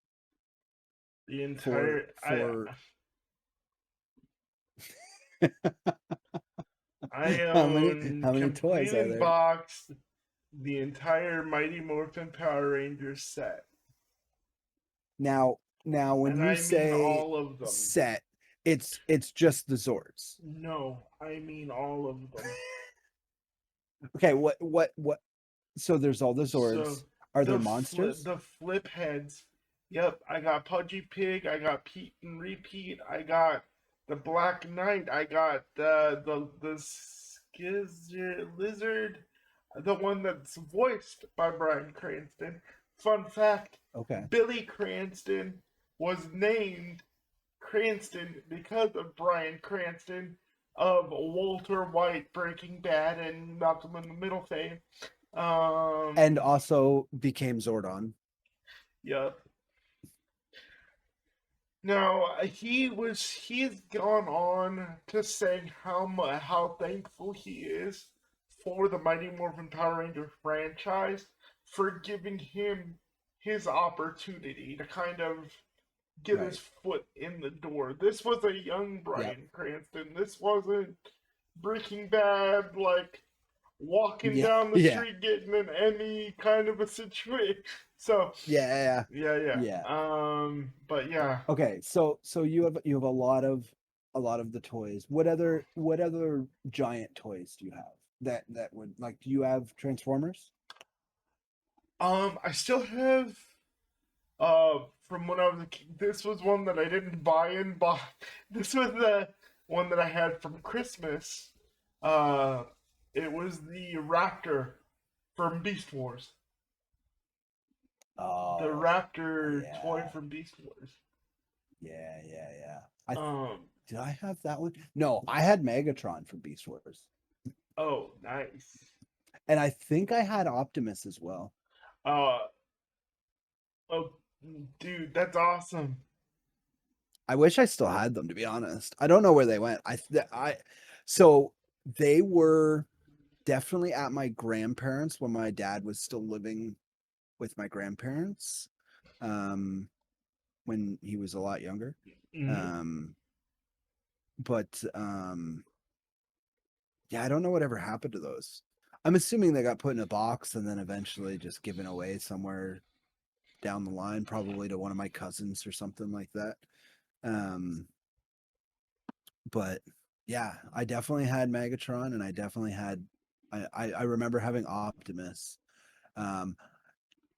The for entire for I own how many toys complete are in there? box the entire Mighty Morphin Power Rangers set. Now when And you I mean say all of them. set, it's just the Zords. No, I mean all of them. Okay, what so there's all the So Zords. Are there monsters? the flip heads. Yep, I got Pudgy Pig, I got Pete and Repeat, I got the Black Knight, I got the Skizzer Lizard, the one that's voiced by Bryan Cranston. Fun fact: Okay. Billy Cranston was named Cranston because of Bryan Cranston of Walter White, Breaking Bad, and Malcolm in the Middle fame. And Um, also became Zordon. yep. Now he's gone on to say how thankful he is for the Mighty Morphin Power Ranger franchise for giving him his opportunity to kind of get his Right. foot in the door. This was a young Yep. Bryan Cranston. This wasn't Breaking Bad like walking Yeah, down the yeah, street getting in any kind of a situation. So yeah, yeah, yeah. yeah. But yeah. Okay, so you have a lot of the toys. What other giant toys do you have that would like? Do you have Transformers? I still have from when I was a kid. This was one that I didn't buy in buy. This was the one that I had from Christmas. Uh, it was the Raptor from Beast Wars. The Oh, Raptor toy yeah, from Beast Wars. yeah. I Um. did I have that one? No, I had Megatron from Beast Wars, Oh, nice. and I think I had Optimus as well. Uh. Oh, dude, that's awesome. I wish I still had them, to be honest. I don't know where they went. So they were definitely at my grandparents when my dad was still living with my grandparents, um, when he was a lot younger. Hmm. Um, but yeah, I don't know whatever happened to those. I'm assuming they got put in a box and then eventually just given away somewhere down the line, probably to one of my cousins or something like that. Um, but yeah, I definitely had Megatron, and I definitely had. I remember having Optimus. Um,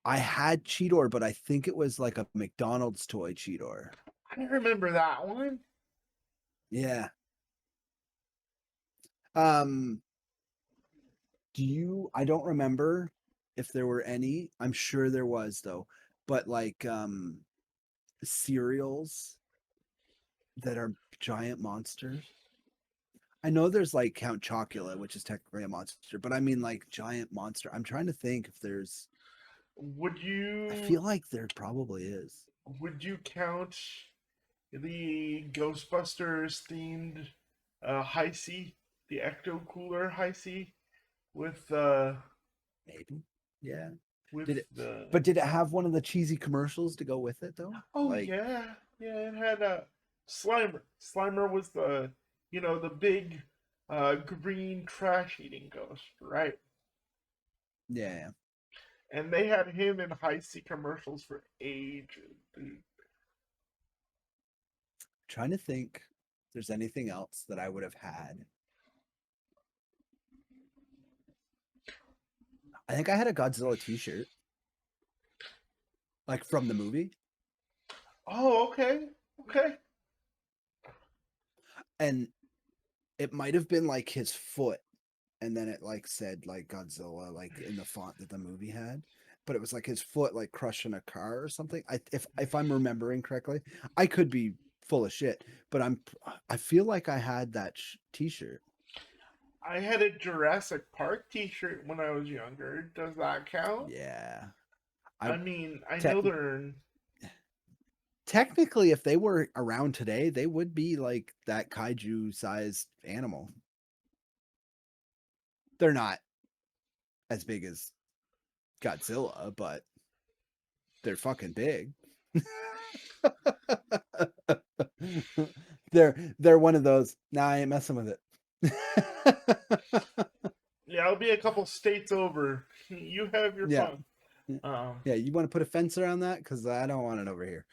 I had Cheetor, but I think it was like a McDonald's toy Cheetor. I remember that one. Yeah. Um, do you? I don't remember if there were any. I'm sure there was though, but like cereals that are giant monsters. I know there's like Count Chocula, which is technically a monster, but I mean like giant monster. I'm trying to think if there's. Would I you feel like there probably is. would you count the Ghostbusters themed high C, the Ecto Cooler high C with Maybe. Yeah. with Did it? the But did it have one of the cheesy commercials to go with it though? oh Like, yeah, yeah, it had Slimer. Slimer was the the big green trash eating ghost, right? yeah. And they had him in high C commercials for ages, dude. Trying to think if there's anything else that I would have had. I think I had a Godzilla T-shirt, like from the movie, Oh, okay, okay. and it might have been like his foot, and then it like said like Godzilla, like in the font that the movie had. But it was like his foot like crushing a car or something. If I'm remembering correctly, I could be full of shit, but I feel like I had that T-shirt. I had a Jurassic Park T-shirt when I was younger. Does that count? Yeah, I I mean, I know te- they're technically, if they were around today, they would be like that kaiju sized animal. They're not as big as Godzilla, but they're fucking big. They're one of those. Nah, I ain't messing with it. yeah. I'll be a couple states over. You have your Yeah. fun. Um, Yeah, you want to put a fence around that? Because I don't want it over here.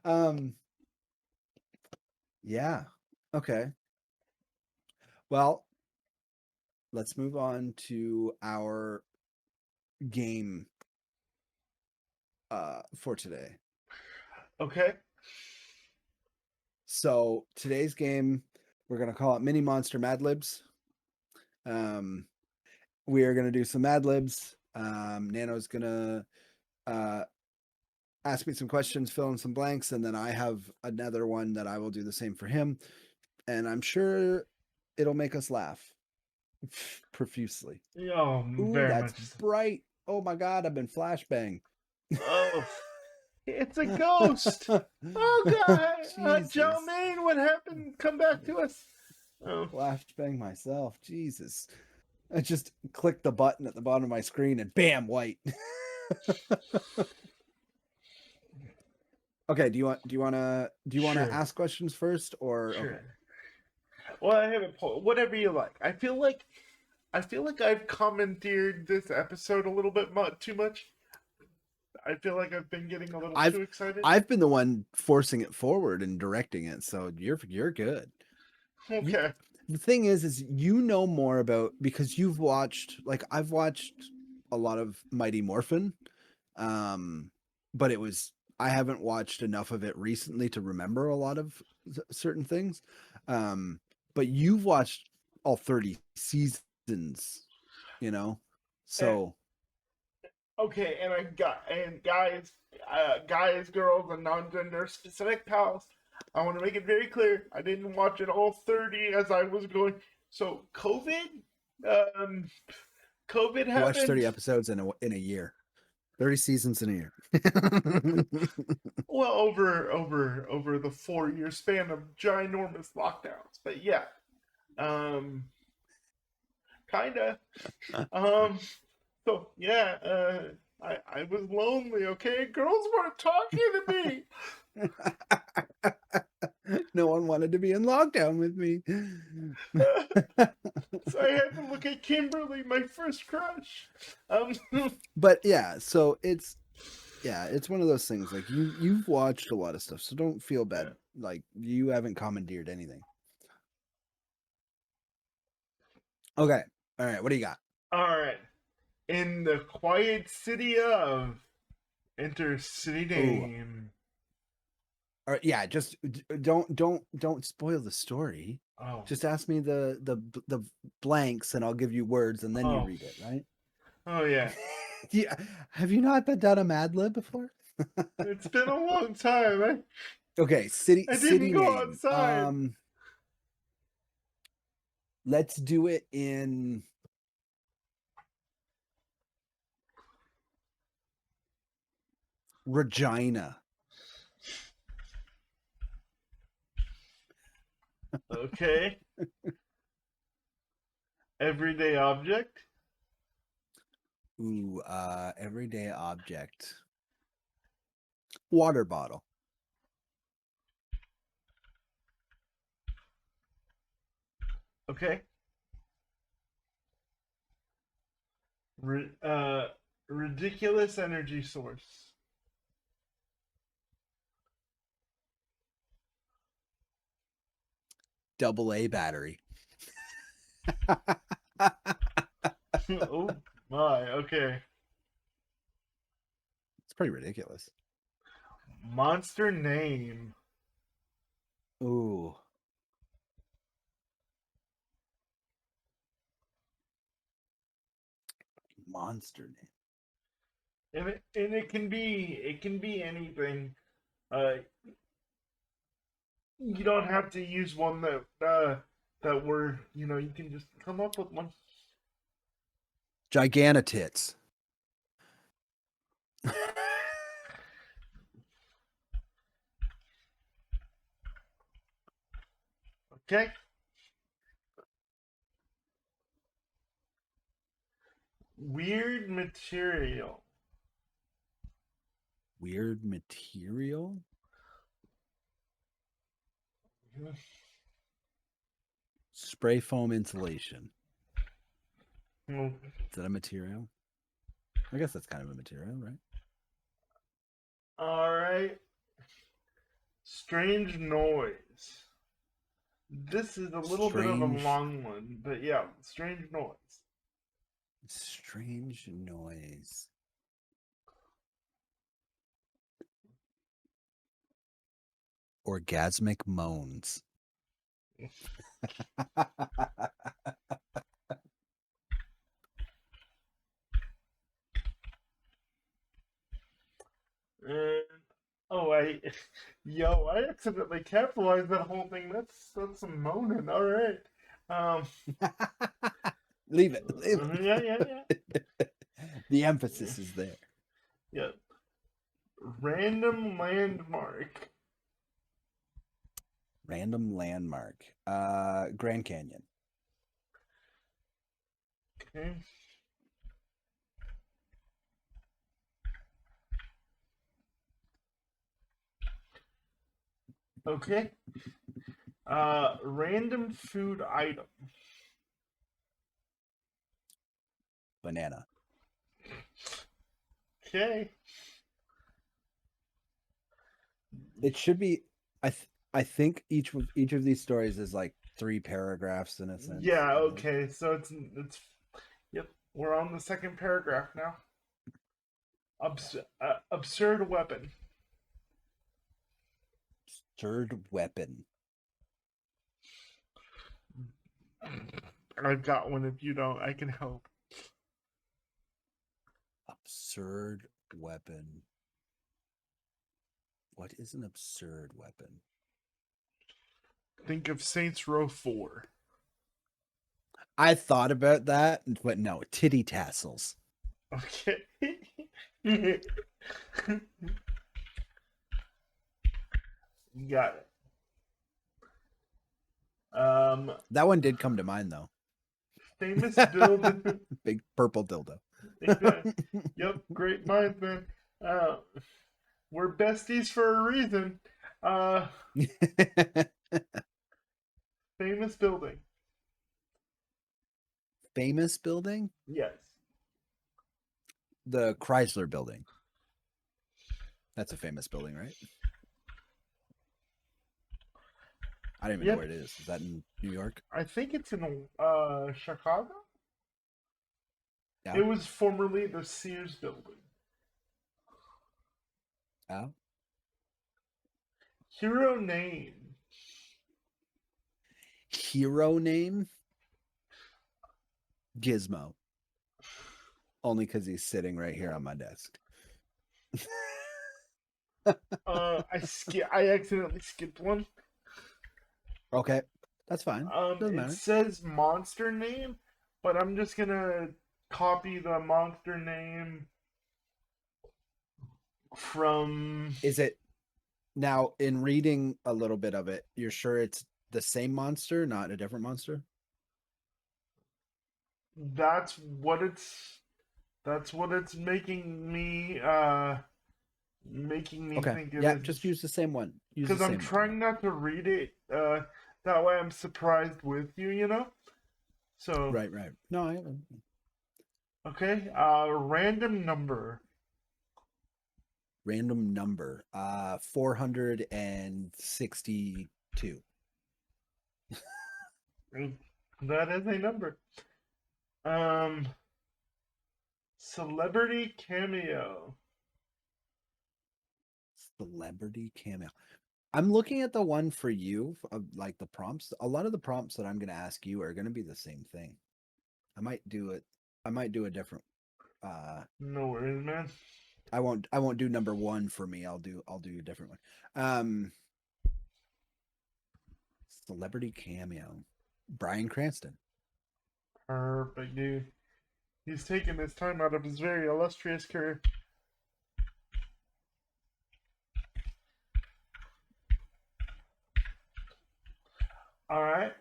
um, yeah. Okay. Well, let's move on to our game for today. okay. So today's game, we're gonna call it Mini Monster Mad Libs. Um, we are gonna do some Mad Libs. Nano's gonna uh, ask me some questions, fill in some blanks, and then I have another one that I will do the same for him. And I'm sure it'll make us laugh profusely. Oh, Ooh, very that's much. So. bright. Oh my god, I've been flashbang. Oh, it's a ghost. Oh God, Joe Jesus. Maine, what happened? Come back to us. Oh, Flashbang myself. Jesus. I just clicked the button at the bottom of my screen and bam, white. Okay, do you want to sure, ask questions first or okay. sure. Well, I haven't pulled. Whatever you like. I feel like I've commandeered this episode a little bit too much. I feel like I've been getting a little I've too excited. I've been the one forcing it forward and directing it, so you're good. You, Okay. the thing is you know more about because you've watched like I've watched a lot of Mighty Morphin, but I haven't watched enough of it recently to remember a lot of certain things. But you've watched all 30 seasons, you know, And, so okay, and I got and guys, girls, and non-gender specific pals. I want to make it very clear. I didn't watch it all 30 as I was going. So um, COVID you watched happened. 30 episodes in a year. 30 seasons in a year. Well, over the 4 year span of ginormous lockdowns, but yeah, um, kinda. Um, so yeah, I was lonely. Okay, girls weren't talking to me. No one wanted to be in lockdown with me. So I had to look at Kimberly, my first crush. Um, But yeah, so it's one of those things like you've watched a lot of stuff, so don't feel bad. yeah. Like you haven't commandeered anything. Okay. All right, what do you got? All right. In the quiet city of enter city Oh, name. all right, yeah, just don't spoil the story. Oh, Just ask me the blanks and I'll give you words and then you oh, read it, right? oh yeah. Yeah. Have you not been done a Mad Lib before? It's been a long time. Okay, city I didn't city go name. outside. Let's do it in Regina. Okay. Everyday object. Ooh, everyday object. Water bottle. Okay. Ri- uh, ridiculous energy source. Double A battery. Oh my. Okay. It's pretty ridiculous. Monster name. Ooh, monster name. And it can be anything. Uh, you don't have to use one that were you can just come up with one. Gigantatits. Okay. Weird material. Weird material. Spray foam insulation. Mm, Is that a material? I guess that's kind of a material, right? all right. Strange noise. This is a little bit of a Strange, long one, but yeah, strange noise. strange noise. Orgasmic moans. And oh, I accidentally capitalized that whole thing. That's some moaning. All right. Um, Leave it. Leave yeah, yeah, yeah, it. The emphasis is there. yeah. Random landmark. Random landmark. Grand Canyon. Okay. Okay. Random food item. Banana. Okay. It should be. I think each of these stories is like 3 paragraphs in a sense. Yeah. I think. Okay. So it's. Yep. We're on the second paragraph now. Absurd weapon. Third weapon. I've got one. If you don't, I can help. Absurd weapon. What is an absurd weapon? Think of Saints Row 4. I thought about that, but no, titty tassels. Okay. Got it. That one did come to mind though. Famous build. Big purple dildo. Yep, great minds, man. Uh, we're besties for a reason. Uh, famous building. Famous building? Yes. The Chrysler building. That's a famous building, right? I don't even know Yep. where it is. Is that in New York? I think it's in Chicago. Yeah. It was formerly the Sears building. Yeah. Hero name. Hero name? Gizmo. Only because he's sitting right here on my desk. I accidentally skipped one. Okay. That's fine. Doesn't It matter. says monster name, but I'm just gonna copy the monster name from. Is it now in reading a little bit of it, you're sure it's the same monster, not a different monster? That's what it's. That's what it's making me. Making me Okay. think it Yeah, is. just use the same one. Use the Because I'm same one. trying not to read it. That way I'm surprised with you. You know. So Right. No, okay. Random number. random number. 462. That is a number. Um. Celebrity cameo. Celebrity cameo. I'm looking at the one for you of like the prompts. A lot of the prompts that I'm going to ask you are going to be the same thing. I might do it. I might do a different. No worries, man. I won't do number one for me. I'll do a different one. Celebrity cameo. Bryan Cranston. Perfect, dude. He's taking his time out of his very illustrious career. All right.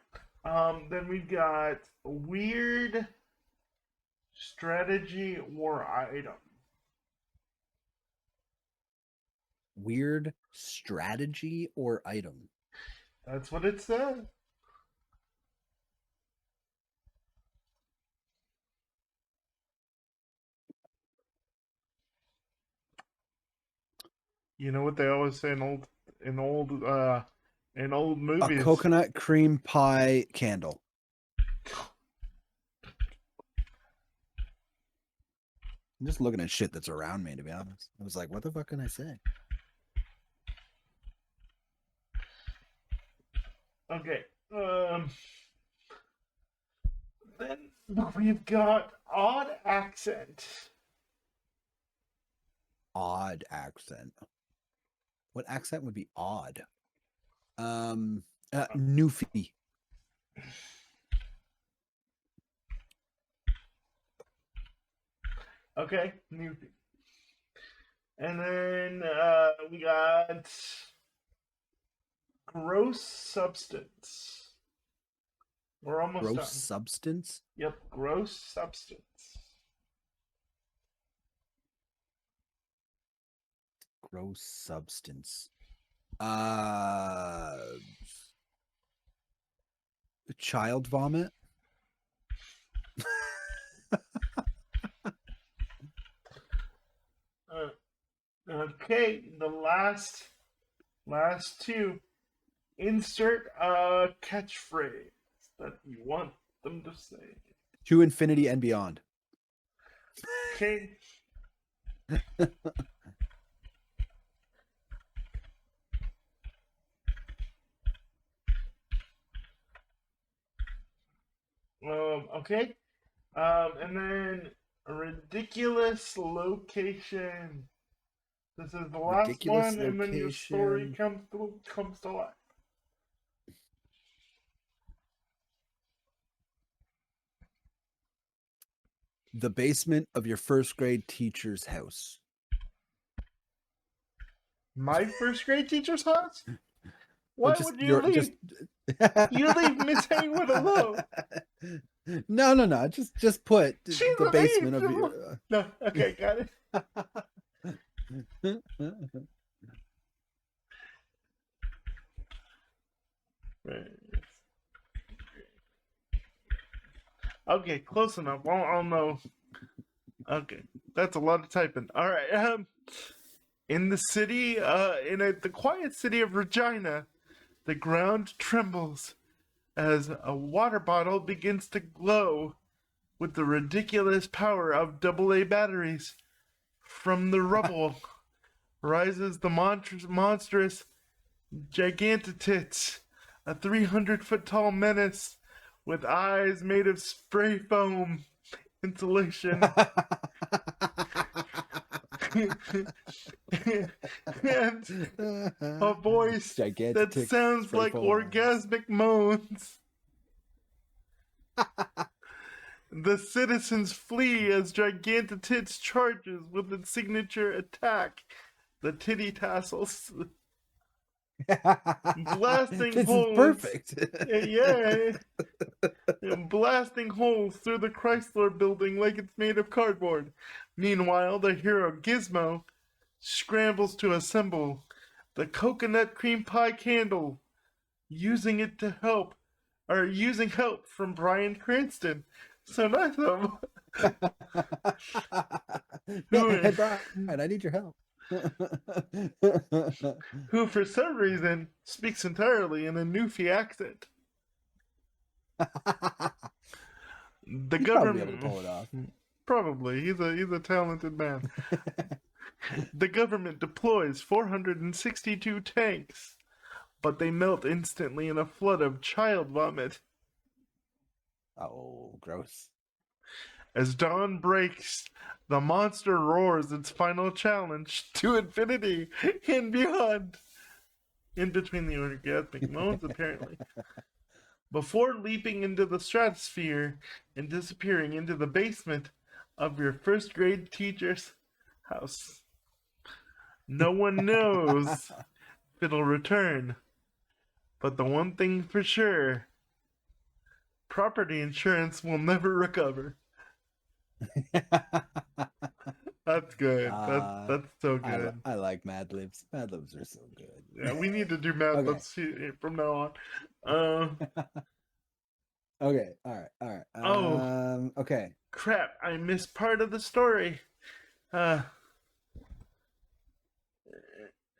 Then we've got weird strategy war item. Weird strategy or item. That's what it said. You know what they always say in old A movies. coconut cream pie candle. I'm just looking at shit that's around me, to be honest. I was like, what the fuck can I say? Okay. Then we've got odd accent. Odd accent. What accent would be odd? Newfie. Okay, new. And then we got gross substance. We're almost Gross done. substance. Yep, gross substance. Gross substance. Uh, Child vomit. Okay, the last two. Insert a catchphrase that you want them to say. To infinity and beyond. Okay. Okay. And then a ridiculous location. This is the last Ridiculous one, and then your story location. comes to life. The basement of your first grade teacher's house. My first grade teacher's house? Or Why just would you your leave? just You leave Miss Haywood alone. No. Just put She the basement leaves. of your. No, okay, got it. Okay, close enough. I'll know. Okay, that's a lot of typing. All right. In the city, the quiet city of Regina, the ground trembles as a water bottle begins to glow with the ridiculous power of AA batteries. From the rubble rises the monstrous Gigantitits, a 300-foot tall menace with eyes made of spray foam insulation. And a voice that Gigantic sounds spray like foam eyes. orgasmic moans. The citizens flee as Gigantitits charges with its signature attack, the titty tassels. Blasting This is holes. perfect. Yeah. Blasting holes through the Chrysler building like it's made of cardboard. Meanwhile, the hero Gizmo scrambles to assemble the coconut cream pie candle, using help from Bryan Cranston. So nice of him. Hey, Brian, I need your help. Who, for some reason, speaks entirely in a Newfie accent. The He'd probably be able to government pull it off. probably he's a talented man. The government deploys 462 tanks, but they melt instantly in a flood of child vomit. Oh, gross. As dawn breaks, the monster roars its final challenge to infinity and beyond. In between the orgasmic moans, apparently. Before leaping into the stratosphere and disappearing into the basement of your first grade teacher's house. No one knows if it'll return. But the one thing for sure, property insurance will never recover. That's good. That's so good. I like Mad Libs. Mad Libs are so good. Yeah, we need to do Mad Okay. Libs from now on. Okay, all right. Okay. Crap, I missed part of the story.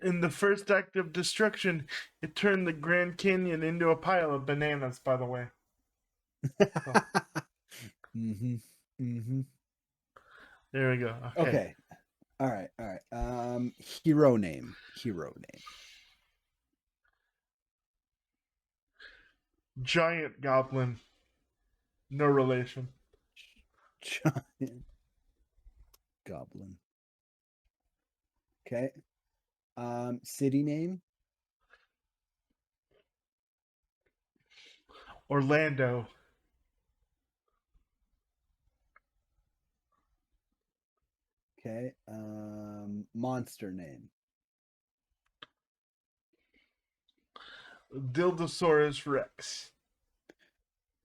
In the first act of destruction, it turned the Grand Canyon into a pile of bananas, by the way. Mm-hmm. There we go. Okay. All right. Hero name. Giant Goblin. No relation. Giant Goblin. Okay. City name. Orlando. Okay. Monster name. Dildosaurus Rex.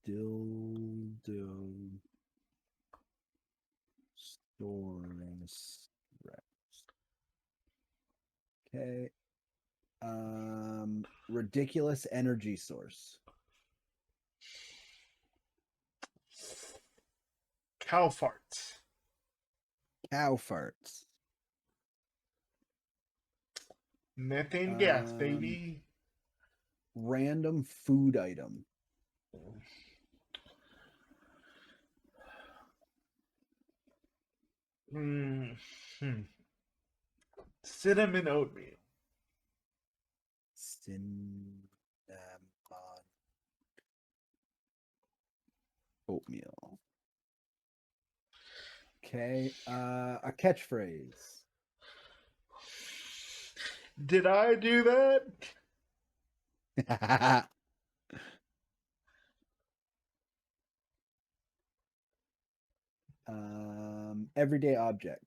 Dildosaurus Rex. Okay. Ridiculous energy source. Cow farts. Cow farts. Methane gas, baby. Random food item. Cinnamon oatmeal. Cinnamon oatmeal. Okay. A catchphrase. Did I do that? Everyday object.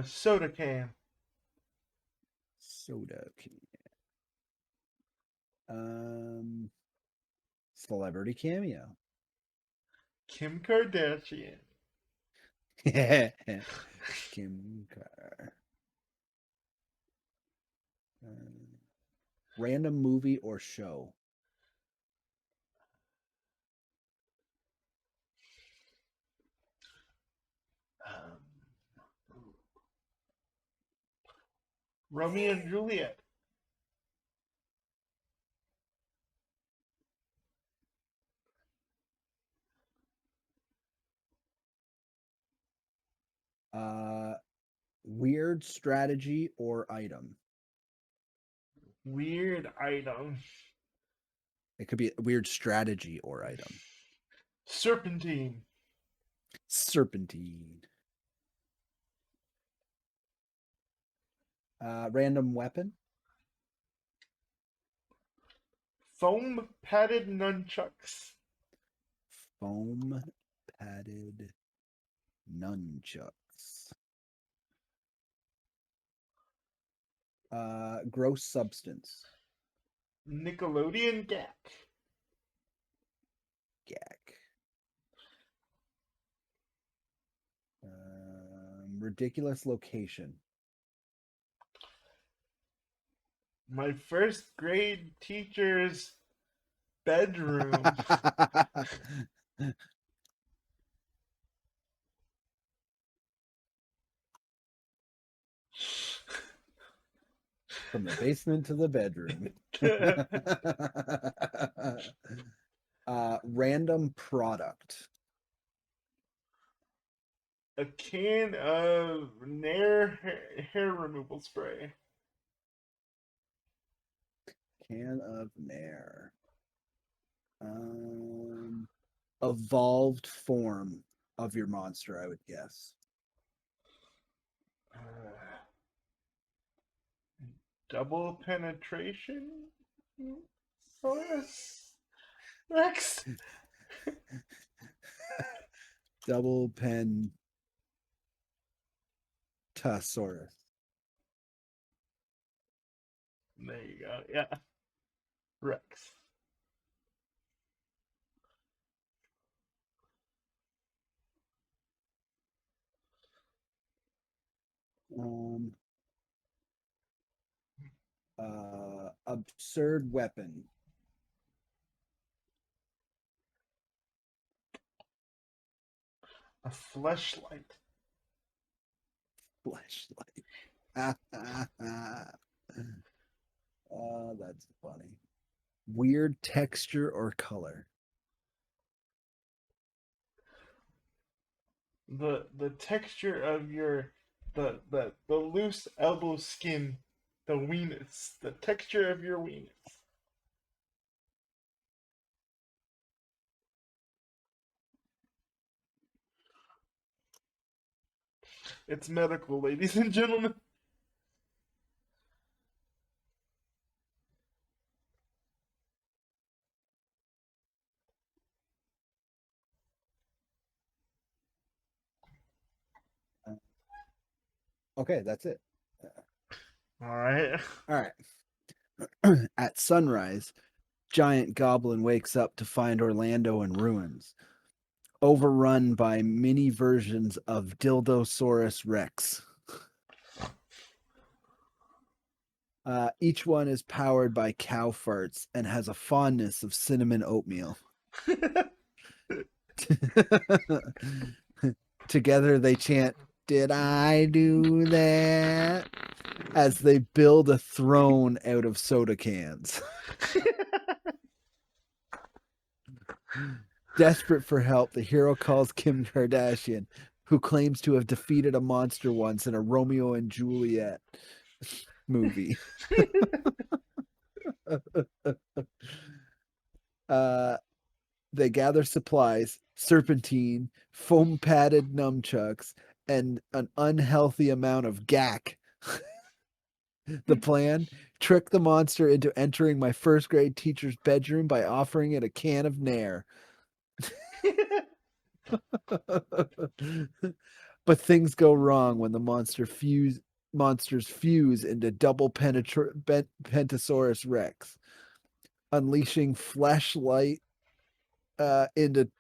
Soda can. Soda can. Celebrity cameo. Kim Kardashian. Kim Carr. Random movie or show. Romeo and Juliet. Weird strategy or item. Weird item. It could be a weird strategy or item. Serpentine. Serpentine. Random weapon. Foam padded nunchucks. Foam padded nunchucks. Gross substance. Nickelodeon gack. Gack. Ridiculous location. My first grade teacher's bedroom. From the basement to the bedroom. Random product. A can of Nair hair removal spray. Can of Nair. Evolved form of your monster, I would guess. Double penetration? Saurus? Rex? Double pen Tasaurus. There you go. Yeah. Rex. Absurd weapon. A fleshlight. Flashlight. That's funny. Weird texture or color. The texture of your the loose elbow skin, the weenus, the texture of your weenus. It's medical, ladies and gentlemen. Okay, that's it. All right. All right. At sunrise, giant goblin wakes up to find Orlando in ruins, overrun by mini versions of Dildosaurus Rex. Each one is powered by cow farts and has a fondness of cinnamon oatmeal. Together they chant, "Did I do that?" as they build a throne out of soda cans. Desperate for help, the hero calls Kim Kardashian, who claims to have defeated a monster once in a Romeo and Juliet movie. uh, they gather supplies, serpentine, foam padded nunchucks, and an unhealthy amount of gack. The plan: trick the monster into entering my first grade teacher's bedroom by offering it a can of Nair. But things go wrong when the monsters fuse into double Pentasaurus Rex, unleashing flashlight into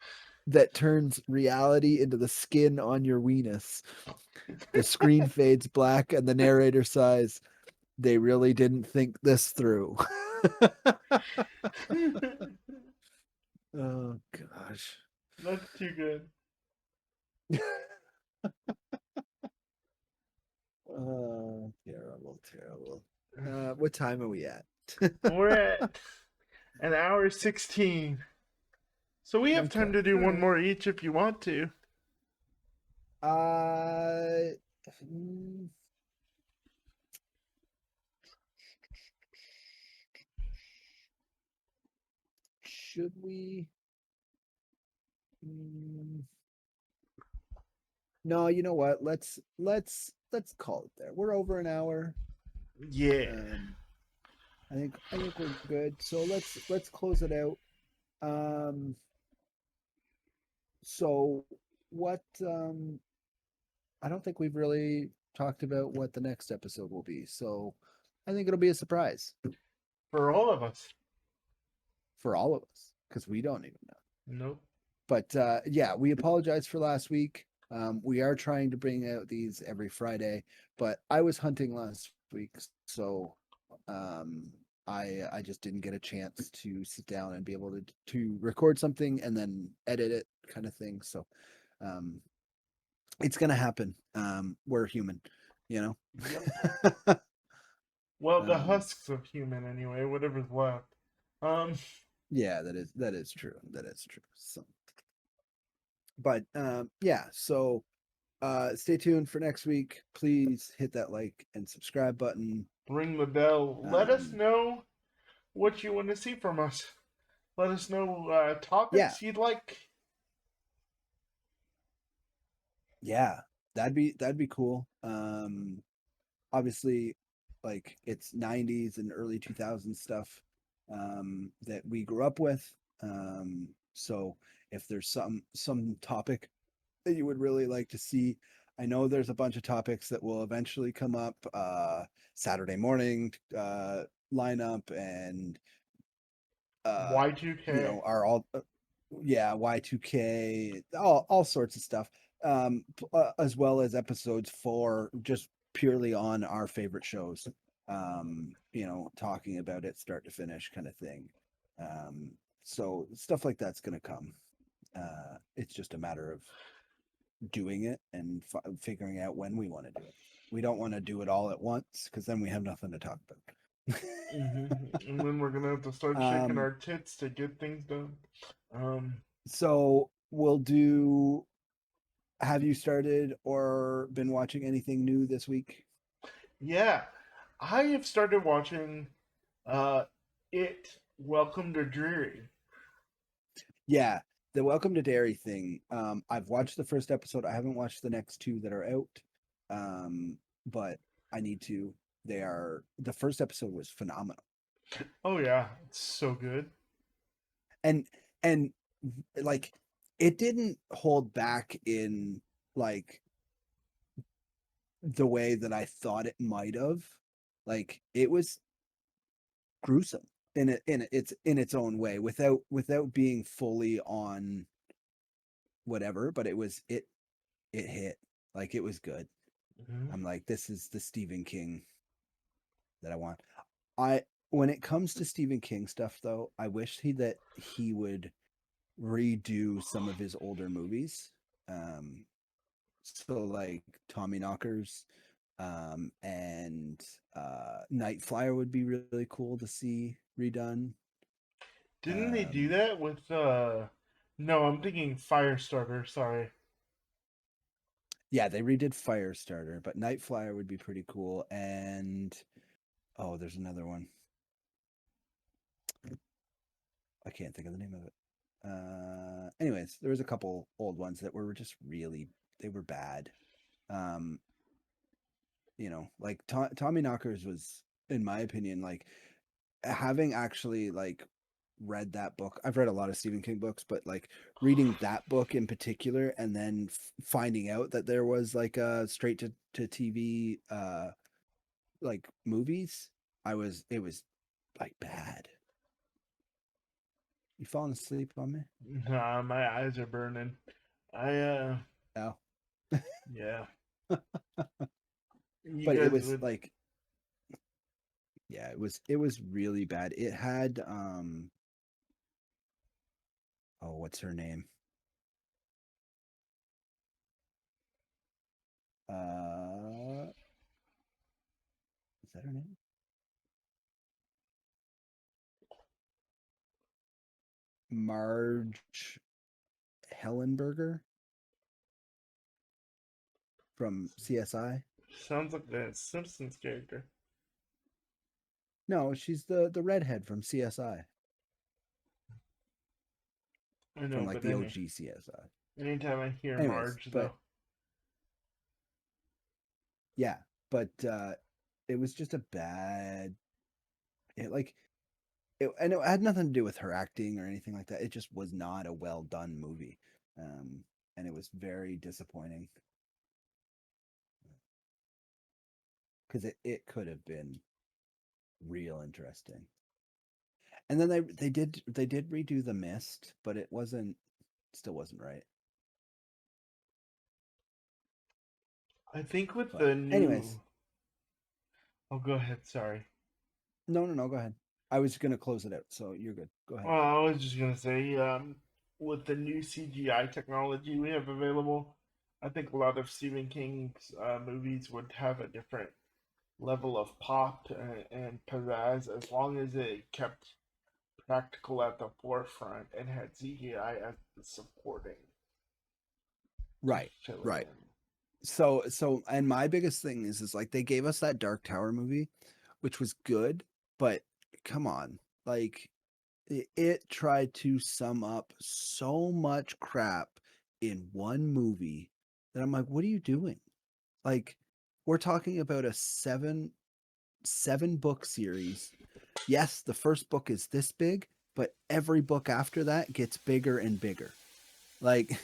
that turns reality into the skin on your weenus. The screen fades black, and the narrator sighs, "They really didn't think this through." Oh gosh. That's too good. Oh, terrible, terrible. What time are we at? We're at an hour 16. So we have time Okay. to do All one right. more each if you want to. Uh, mm, should we? Mm, no, you know what? Let's call it there. We're over an hour. Yeah. Um, I think we're good. So let's close it out. Um, so what? I don't think we've really talked about what the next episode will be. So I think it'll be a surprise For all of us. for all of us because we don't even know. Nope. But yeah, we apologize for last week. We are trying to bring out these every Friday, but I was hunting last week, so um, I just didn't get a chance to sit down and be able to record something and then edit it, kind of thing. So um, it's gonna happen. We're human, you Yep. know. Well, the um, husks of human anyway, whatever's left. Um yeah, that is true. That is true. So, but yeah, so stay tuned for next week. Please hit that like and subscribe button. ring the bell. Let us Um, know what you want to see from us. Let us know yeah, topics you'd like. yeah, that'd be cool. Obviously, like it's '90s and early 2000s stuff that we grew up with. So if there's some topic that you would really like to see, I know there's a bunch of topics that will eventually come up. Saturday morning lineup and uh Y2K. are all yeah, Y2K, all sorts of stuff, as well as episodes for just purely on our favorite shows, talking about it start to finish kind of thing. um so stuff like that's going to come. It's just a matter of doing it and figuring out when we want to do it. We don't want to do it all at once because then we have nothing to talk about. And then we're gonna have to start shaking um our tits to get things done. Um, so we'll do. Have you started or been watching anything new this week? yeah, I have started watching uh, It Welcome to Dreary. Yeah, the Welcome to Dairy thing. I've watched the first episode. I haven't watched the next two that are out. But I need to. The first episode was phenomenal. Oh yeah, it's so good. And and like it didn't hold back in like the way that I thought it might have. Like it was gruesome in its own way without being fully on whatever, but it hit. Like it was good. Mhm. I'm like, this is the Stephen King that I want. I When it comes to Stephen King stuff though, I wish he would redo some of his older movies. Um, so like Tommy Knockers, and Night Flyer would be really cool to see redone. Didn't they do Um, that with no, I'm thinking Firestarter, sorry. yeah, they redid Firestarter, but Night Flyer would be pretty cool. And oh, there's another one. I can't think of the name of it. Anyways, there was a couple old ones that were just really they were bad. Um, like Tommy Knockers was, in my opinion, like having actually like read that book. I've read a lot of Stephen King books, but like reading that book in particular, and then finding out that there was like a straight to TV like movies, it was like bad. You falling asleep on me? Nah, my eyes are burning. I No. yeah. You But it guys was would like, yeah, it was really bad. It had oh, what's her name? Uh is that her name? Marge Hellenberger from CSI. sounds like the Simpsons character. No, she's the redhead from CSI, I from know, like but the OG CSI. anytime I hear Anyways, Marge but though. yeah, but it was just a bad it like and it had nothing to do with her acting or anything like that. It just was not a well done movie. Um and it was very disappointing because it could have been real interesting. And then they did redo The Mist, but it wasn't still wasn't right. I think with But the anyways, new oh go ahead, sorry. no, go ahead. I was gonna close it out, so you're good. Go ahead. I was just gonna say, with the new CGI technology we have available, I think a lot of Stephen King's movies would have a different level of pop and pizzazz as long as it kept practical at the forefront and had CGI as the supporting to Right, fill it right. in. And my biggest thing is like they gave us that Dark Tower movie, which was good, but come on, like it tried to sum up so much crap in one movie that I'm like, what are you doing? Like, we're talking about a seven book series. Yes, the first book is this big, but every book after that gets bigger and bigger. Like,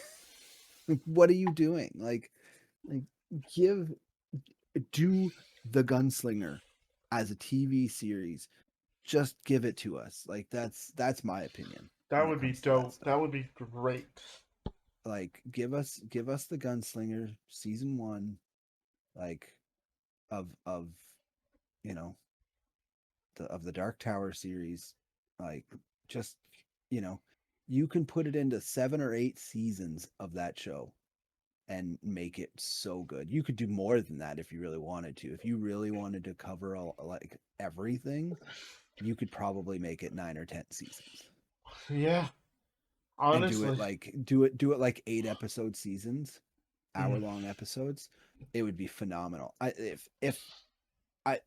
what are you doing? Like give do the Gunslinger as a TV series. Just give it to us. Like that's my opinion That when it would be comes to that dope. stuff. That would be great. Like give us the Gunslinger season 1, like of you know of the Dark Tower series. Like just you know you can put it into 7 or 8 seasons of that show and make it so good. You could do more than that if you really wanted to. If you really wanted to cover like everything, you could probably make it 9 or 10 seasons Yeah, and do it honestly. like 8 episode seasons, hour Mm. long episodes. It would be phenomenal. If I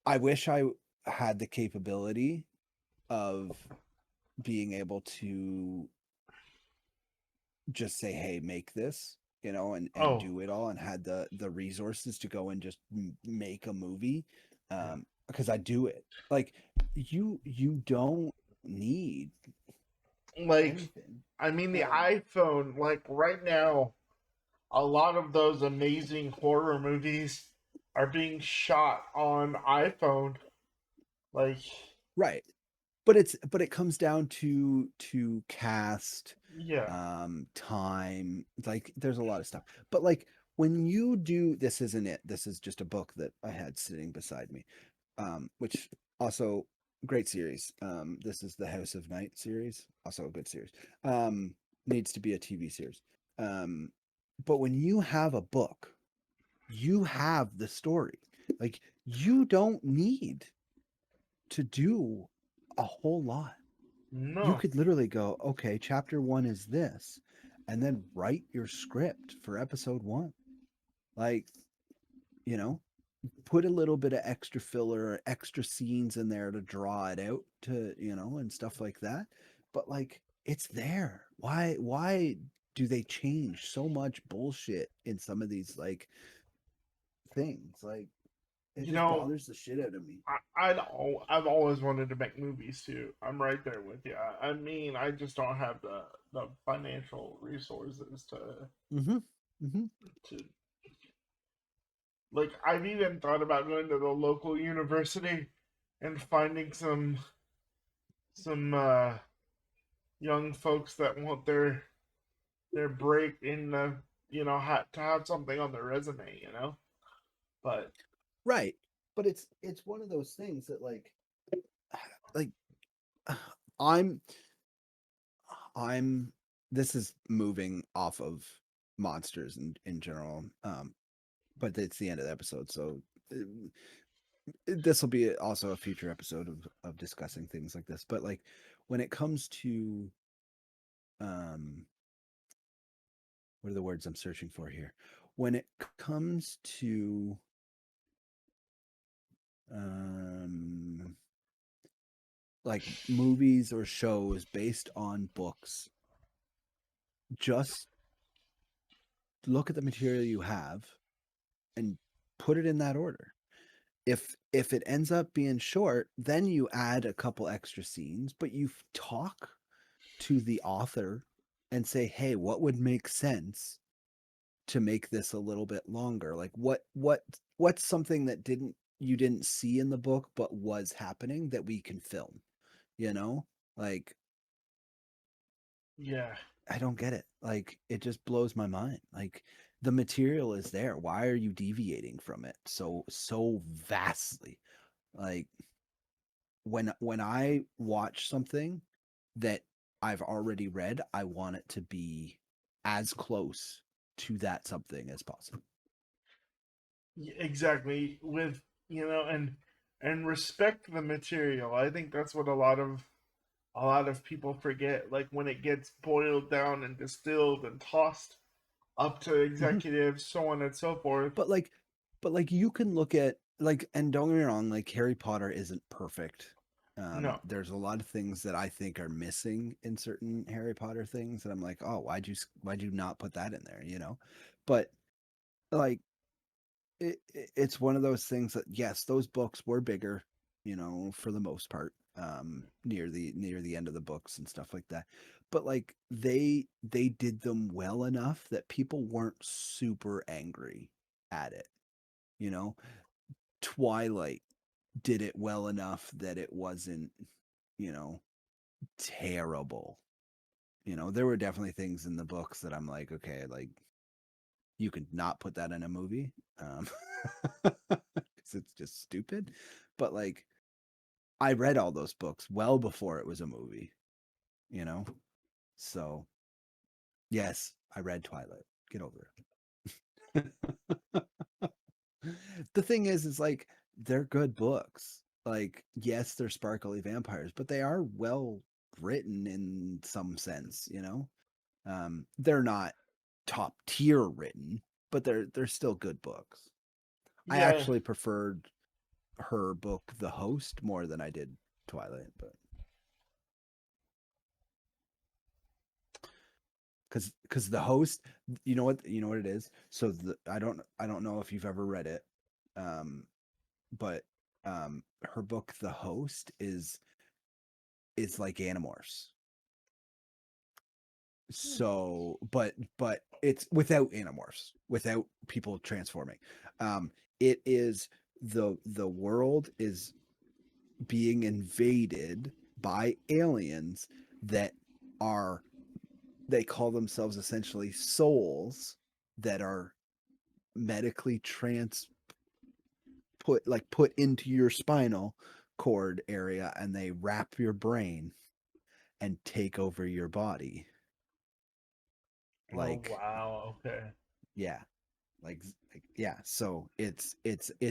I wish I had the capability of being able to just say, "Hey, make this," and Oh, do it all, and had the resources to go and just make a movie, yeah. because I do it. Like you don't need Like, anything. I mean, the Um, iPhone, like right now, a lot of those amazing horror movies are being shot on iPhone. Like, right. But it comes down to cast, yeah. time. Like there's a lot of stuff. But like when you do this isn't it. This is just a book that I had sitting beside me. Which also great series. This is the House of Night series, also a good series. Needs to be a TV series. Um, but when you have a book, you have the story. Like you don't need to do a whole lot. You No. could literally go, okay, chapter one is this, and then write your script for episode one. Like, you know, put a little bit of extra filler or extra scenes in there to draw it out to, and stuff like that. But like it's there. Why do they change so much bullshit in some of these like things? Like it You just know, bothers the shit out of me. I've always wanted to make movies too. I'm right there with you. I mean, I just don't have the financial resources Mm-hmm. Mm-hmm. to like. I've even thought about going to the local university and finding some young folks that want their break in the to have something on their resume. But Right. But it's one of those things that like I'm I'm this is moving off of monsters in general. But it's the end of the episode, so this will be also a future episode of discussing things like this. But like when it comes to um what are the words I'm searching for here? When it comes to um like movies or shows based on books, just look at the material you have and put it in that order. If it ends up being short, then you add a couple extra scenes, but you talk to the author and say, "Hey, what would make sense to make this a little bit longer? Like what's something that you didn't see in the book but was happening that we can film?" You know? Like yeah, I don't get it. Like it just blows my mind. Like the material is there. Why are you deviating from it so vastly? Like when I watch something that I've already read, I want it to be as close to that something as possible. exactly. With and respect the material. I think that's what a lot of people forget. Like when it gets boiled down and distilled and tossed up to Mhm. executives, so on and so forth. But like you can look at like and don't get me wrong, like Harry Potter isn't perfect. No. There's a lot of things that I think are missing in certain Harry Potter things that I'm like, oh, why'd you not put that in there, But like it's one of those things that yes, those books were bigger, for the most part, near the end of the books and stuff like that. But like they did them well enough that people weren't super angry at it, you know. Twilight did it well enough that it wasn't, you know, terrible. There were definitely things in the books that I'm like, okay, like you could not put that in a movie. Because it's just stupid. But like I read all those books well before it was a movie, you know? So yes, I read Twilight. Get over it. The thing is like they're good books. Like, yes, they're sparkly vampires, but they are well written in some sense, they're not top tier written, but they're still good books. I Yeah. actually preferred her book, The Host, more than I did Twilight, but because The Host, you know what it is. So I don't know if you've ever read it, but her book, The Host, is like Animorphs. So, but it's without Animorphs, without people transforming. It is the world is being invaded by aliens that are they call themselves essentially souls that are medically put into your spinal cord area and they wrap your brain and take over your body. Oh Like, wow. Okay. yeah. Yeah, so it's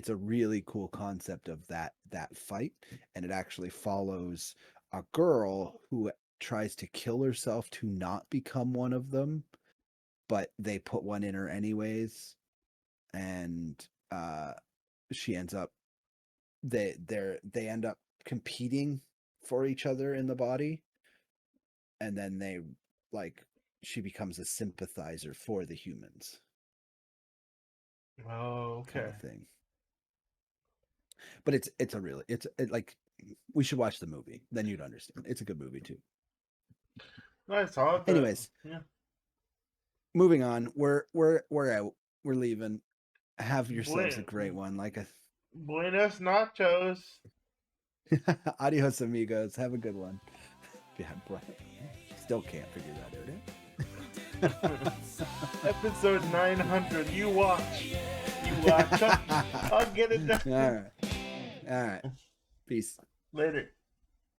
a really cool concept of that fight, and it actually follows a girl who tries to kill herself to not become one of them, but they put one in her anyways, and she ends up they end up competing for each other in the body, and then they like she becomes a sympathizer for the humans Oh, kind okay. of thing. But it's a really like we should watch the movie, then you'd understand. It's a good movie too. Nice. I'll have to. Anyways, Yeah. moving on. We're out. We're leaving. Have yourselves a Buen- great one. Like a Buenos nachos. adios amigos. Have a good one. Yeah, bro. Still can't figure that out. Episode 900. You watch. You watch. I'll get it done. All right. All right. Peace. Later.